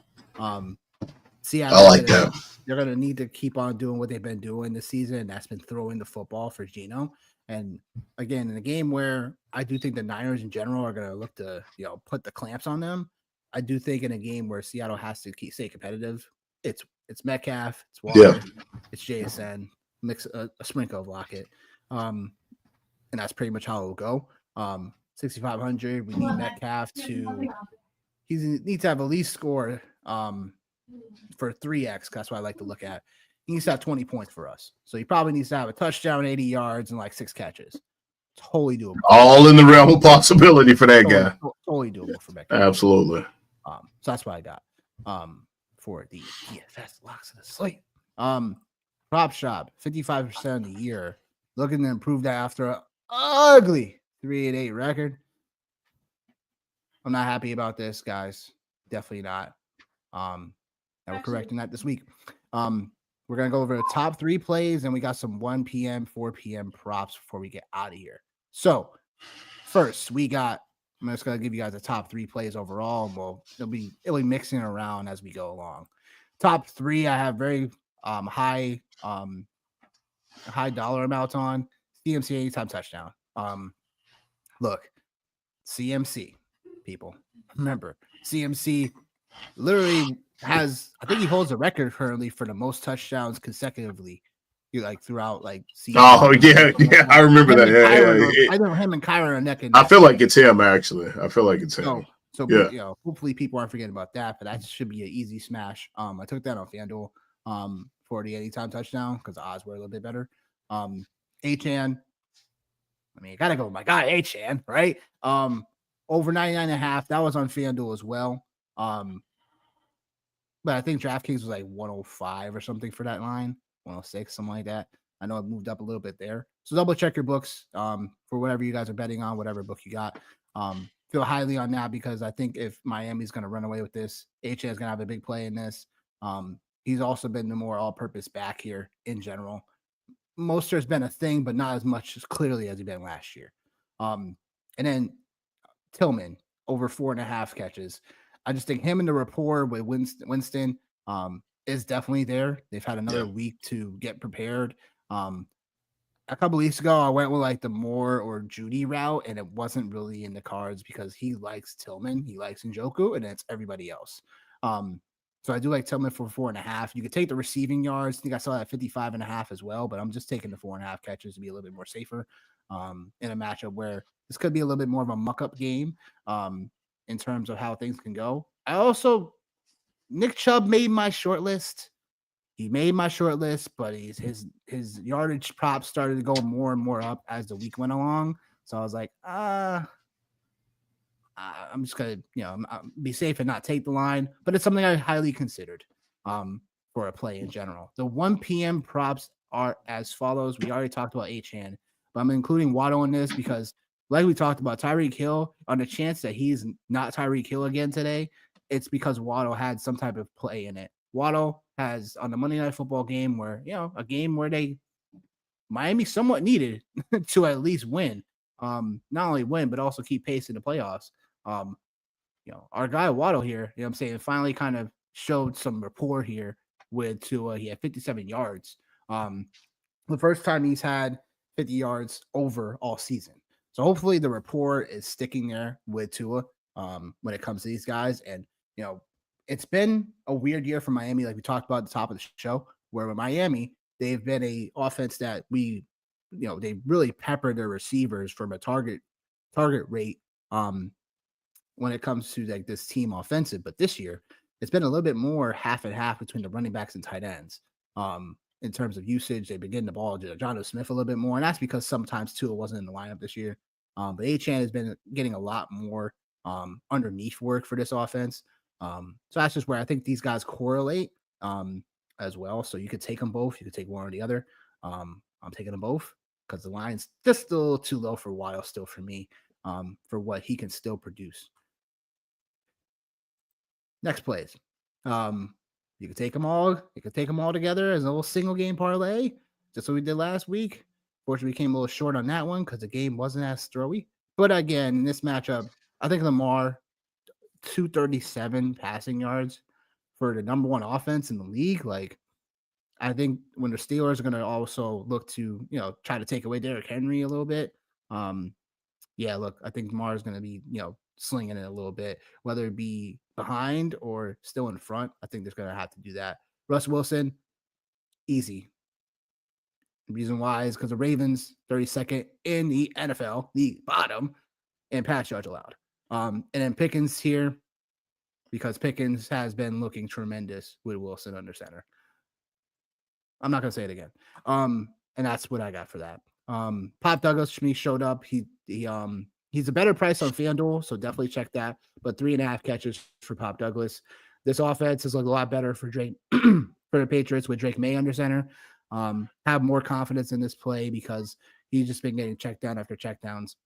Seattle, I like that. They're going to need to keep on doing what they've been doing this season, and that's been throwing the football for Geno. And again, in a game where I do think the Niners in general are going to look to, put the clamps on them, I do think in a game where Seattle has to stay competitive, it's Metcalf, it's Waller, it's JSN, mix a sprinkle of Lockett. And that's pretty much how it will go. 6,500. We need Metcalf to he needs to have at least score for 3x. That's what I like to look at. He needs to have 20 points for us. So he probably needs to have a touchdown, 80 yards, and like 6 catches. Totally doable. All in the realm of possibility for that guy. Totally doable for Metcalf. Absolutely. So that's what I got for the DFS locks of the slate. Prop shop, 55% of the year. Looking to improve that after an ugly 3-8 record. I'm not happy about this, guys. Definitely not. And we're correcting that this week. We're going to go over the top 3 plays, and we got some 1 p.m., 4 p.m. props before we get out of here. So, first, I'm just going to give you guys the top 3 plays overall, and it'll be mixing around as we go along. Top 3, I have very high dollar amounts on. CMC anytime touchdown. Look, CMC, people. Remember, CMC literally I think he holds a record currently for the most touchdowns consecutively, throughout season. Oh yeah, I remember that. I know him and Kyron are neck and neck. I feel like it's him actually. I feel like it's him. So yeah. Hopefully people aren't forgetting about that, but that should be an easy smash. I took that on FanDuel for the anytime touchdown because the odds were a little bit better. Achan, I gotta go with my guy Achan, right? Over 99.5. That was on FanDuel as well. But I think DraftKings was 105 or something for that line, 106, something like that. I know it moved up a little bit there. So double check your books for whatever you guys are betting on, whatever book you got. Feel highly on that because I think if Miami's going to run away with this, HA is going to have a big play in this. He's also been the more all-purpose back here in general. Mostert's been a thing, but not as much as clearly as he been last year. And then Tillman, over 4.5 catches. I just think him and the rapport with Winston is definitely there. They've had another week to get prepared. A couple weeks ago, I went with the Moore or Judy route, and it wasn't really in the cards because he likes Tillman, he likes Njoku, and it's everybody else. So I do like Tillman for 4.5. You could take the receiving yards. I think I saw that 55.5 as well, but I'm just taking the 4.5 catches to be a little bit more safer in a matchup where this could be a little bit more of a muck-up game. In terms of how things can go. Nick Chubb made my short list. He made my short list, but his yardage props started to go more and more up as the week went along. So I was like, I'm just gonna, be safe and not take the line. But it's something I highly considered for a play in general. The 1 p.m. props are as follows. We already talked about Achan, but I'm including Waddle in this because, like we talked about, Tyreek Hill, on the chance that he's not Tyreek Hill again today, it's because Waddle had some type of play in it. Waddle has, on the Monday Night Football game where, a game where Miami somewhat needed to at least win. Not only win, but also keep pace in the playoffs. Our guy Waddle here, finally kind of showed some rapport here with Tua. He had 57 yards. The first time he's had 50 yards over all season. So hopefully the rapport is sticking there with Tua when it comes to these guys. And, it's been a weird year for Miami, like we talked about at the top of the show, where with Miami, they've been a offense that they really pepper their receivers from a target rate when it comes to this team offensive. But this year, it's been a little bit more half and half between the running backs and tight ends. In terms of usage, they've been getting the ball to Jonathan Smith a little bit more, and that's because sometimes Tua wasn't in the lineup this year. But Achan has been getting a lot more underneath work for this offense. So that's just where I think these guys correlate as well. So you could take them both. You could take one or the other. I'm taking them both because the line's just a little too low for Wild still for me for what he can still produce. Next plays. You could take them all. You could take them all together as a little single game parlay, just what we did last week. Fortunately, we came a little short on that one because the game wasn't as throwy. But again, in this matchup, I think Lamar 237 passing yards for the number one offense in the league. Like, I think when the Steelers are going to also look to, try to take away Derrick Henry a little bit. Yeah, look, I think Lamar is going to be, slinging it a little bit, whether it be behind or still in front. I think they're going to have to do that. Russ Wilson, easy. The reason why is because the Ravens 32nd in the NFL, the bottom, and pass yards allowed. And then Pickens here, because Pickens has been looking tremendous with Wilson under center. I'm not gonna say it again. And that's what I got for that. Pop Douglas to me showed up. He's a better price on FanDuel, so definitely check that. But 3.5 catches for Pop Douglas. This offense is a lot better for Drake for the Patriots with Drake May under center. Have more confidence in this play because he's just been getting check down after check downs.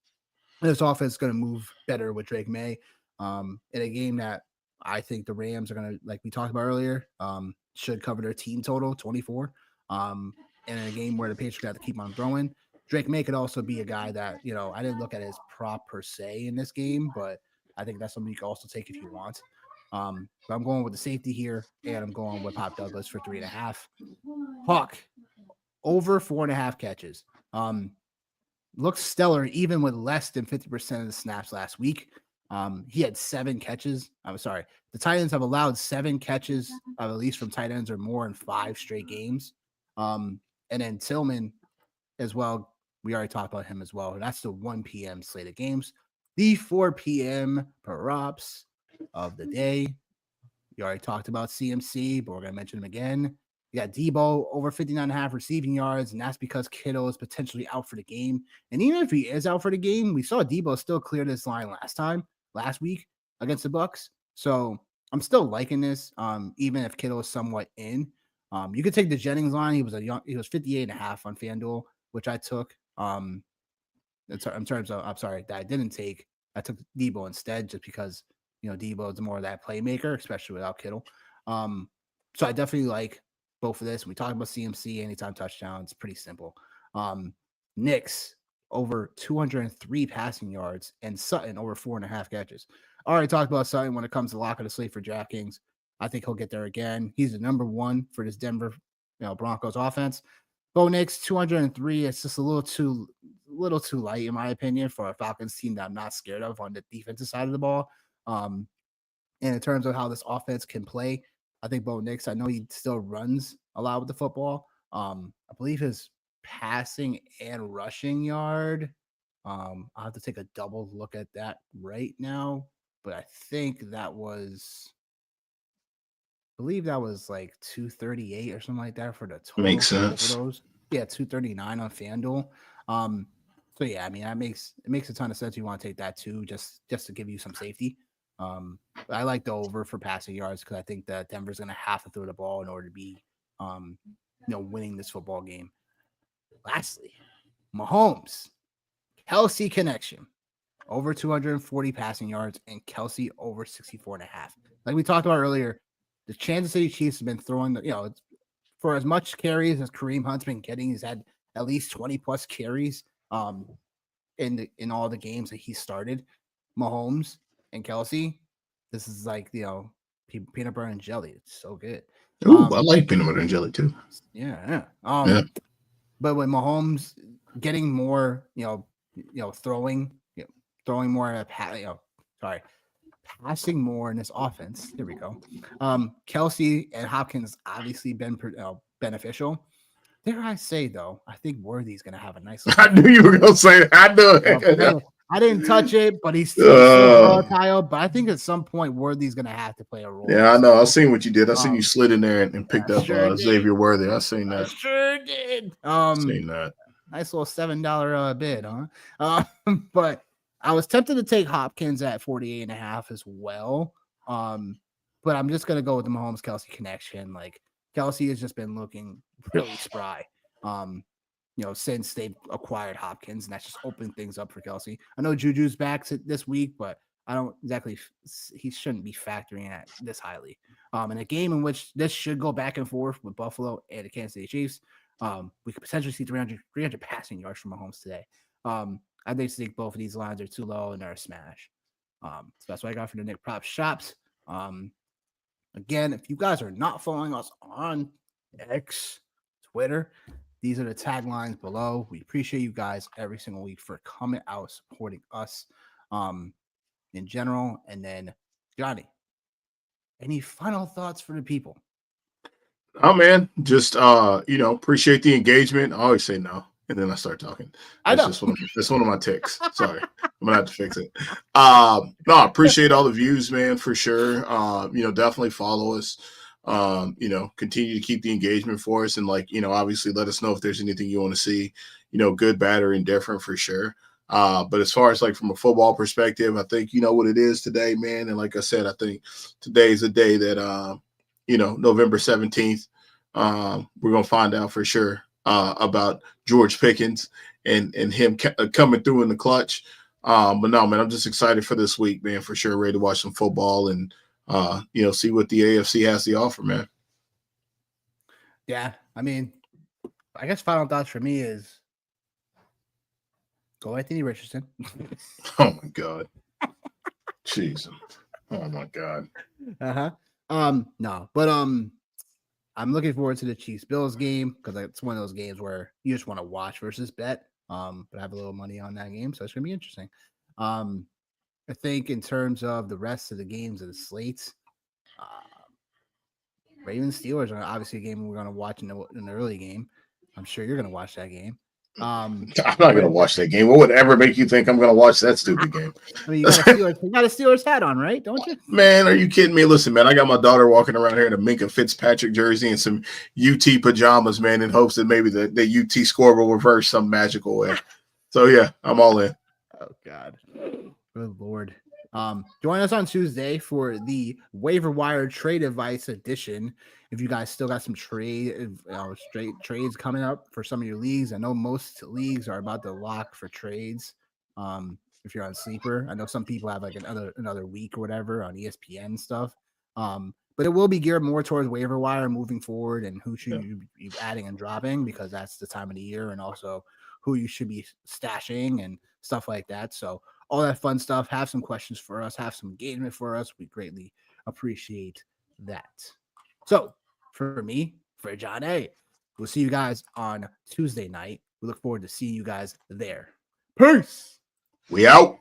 This offense is going to move better with Drake May in a game that I think the Rams are going to, like we talked about earlier, should cover their team total 24. And in a game where the Patriots got to keep on throwing, Drake May could also be a guy that, I didn't look at his prop per se in this game, but I think that's something you can also take if you want. But I'm going with the safety here, and I'm going with Pop Douglas for 3.5. Hawk over 4.5 catches. Looked stellar even with less than 50% of the snaps last week. He had 7 catches. I'm sorry. The Titans have allowed 7 catches, at least from tight ends or more in 5 straight games. And then Tillman as well. We already talked about him as well. That's the 1 p.m. slate of games. The 4 p.m. props of the day. You already talked about CMC, but we're going to mention him again. You got Debo over 59.5 receiving yards, and that's because Kittle is potentially out for the game. And even if he is out for the game, we saw Debo still clear this line last week against the Bucs. So I'm still liking this, even if Kittle is somewhat in. You could take the Jennings line. He was 58.5 on FanDuel, which I took. In terms of, I'm sorry, that I didn't take. I took Debo instead, just because Debo is more of that playmaker, especially without Kittle. So I definitely like both of this. We talked about CMC anytime touchdown. It's pretty simple. Knicks over 203 passing yards and Sutton over 4.5 catches. I already talked about Sutton when it comes to lock of the slate for DraftKings. I think he'll get there again. He's the number 1 for this Denver Broncos offense. Bo Nix 203. It's just a little too light in my opinion for a Falcons team that I'm not scared of on the defensive side of the ball. And in terms of how this offense can play, I think Bo Nix, I know he still runs a lot with the football. I believe his passing and rushing yard. I'll have to take a double look at that right now, but I think that was, like 238 or something like that for the total. Makes sense. For those. Yeah, 239 on FanDuel. So yeah, I mean, it makes a ton of sense. You want to take that too, just to give you some safety. I like the over for passing yards because I think that Denver's going to have to throw the ball in order to be, winning this football game. Lastly, Mahomes, Kelsey connection, over 240 passing yards, and Kelsey over 64.5. Like we talked about earlier, the Kansas City Chiefs have been throwing for as much carries as Kareem Hunt's been getting. He's had at least 20 plus carries in all the games that he started. Mahomes and Kelsey, this is like peanut butter and jelly. It's so good. Ooh, I like peanut butter and jelly too. Yeah. Yeah. But with Mahomes getting more, throwing more, passing more in this offense. Here we go. Kelsey and Hopkins obviously been beneficial. Dare I say though, I think Worthy's going to have a nice. I knew you were going to say that. I knew it. I didn't touch it, but he's still volatile. But I think at some point Worthy's going to have to play a role. Yeah, I know. I seen what you did. I seen you slid in there and picked up Xavier Worthy. I seen that. I sure did. Seen that. Nice little $7 bid, huh? But I was tempted to take Hopkins at 48.5 as well. but I'm just gonna go with the Mahomes Kelsey connection. Like Kelsey has just been looking really spry. Since they've acquired Hopkins, and that's just opened things up for Kelsey. I know Juju's back this week, but I don't exactly. He shouldn't be factoring at this highly. In a game in which this should go back and forth with Buffalo and the Kansas City Chiefs, we could potentially see 300 passing yards from Mahomes today. I think both of these lines are too low and they're a smash. So that's what I got for the Nick Prop Shops. Again, if you guys are not following us on X, Twitter, these are the taglines below. We appreciate you guys every single week for coming out, supporting us in general. And then, Johnny, any final thoughts for the people? Oh, man, just, appreciate the engagement. I always say no, and then I start talking. That's one of my ticks. Sorry. I'm going to have to fix it. No, I appreciate all the views, man, for sure. Definitely follow us. Continue to keep the engagement for us. And obviously let us know if there's anything you want to see, good, bad, or indifferent for sure. But as far as from a football perspective, I think, what it is today, man. And like I said, I think today is a day that, November 17th, we're going to find out for sure about George Pickens and him coming through in the clutch. But no, man, I'm just excited for this week, man, for sure. Ready to watch some football and, see what the AFC has to offer, man. Yeah. I mean, I guess final thoughts for me is go Anthony Richardson. Oh my God. Jeez. Oh my God. No, but I'm looking forward to the Chiefs Bills game because it's one of those games where you just want to watch versus bet. But I have a little money on that game, so it's gonna be interesting. I think in terms of the rest of the games of the slates, Ravens Steelers are obviously a game we're gonna watch in the early game. I'm sure you're gonna watch that game. I'm not going to watch that game. What would ever make you think I'm going to watch that stupid game? I mean, you got a Steelers hat on, right? Don't you? Man, are you kidding me? Listen, man, I got my daughter walking around here in a Minka Fitzpatrick jersey and some UT pajamas, man, in hopes that maybe the UT score will reverse some magical way. So, yeah, I'm all in. Oh, God. Good Lord. Join us on Tuesday for the waiver wire trade advice edition. If you guys still got some straight trades coming up for some of your leagues, I know most leagues are about to lock for trades. If you're on Sleeper, I know some people have another week or whatever on ESPN stuff. But it will be geared more towards waiver wire moving forward and who should you be adding and dropping because that's the time of the year, and also who you should be stashing and stuff like that. So all that fun stuff. Have some questions for us. Have some engagement for us. We greatly appreciate that. So for me, for John A, we'll see you guys on Tuesday night. We look forward to seeing you guys there. Peace. We out.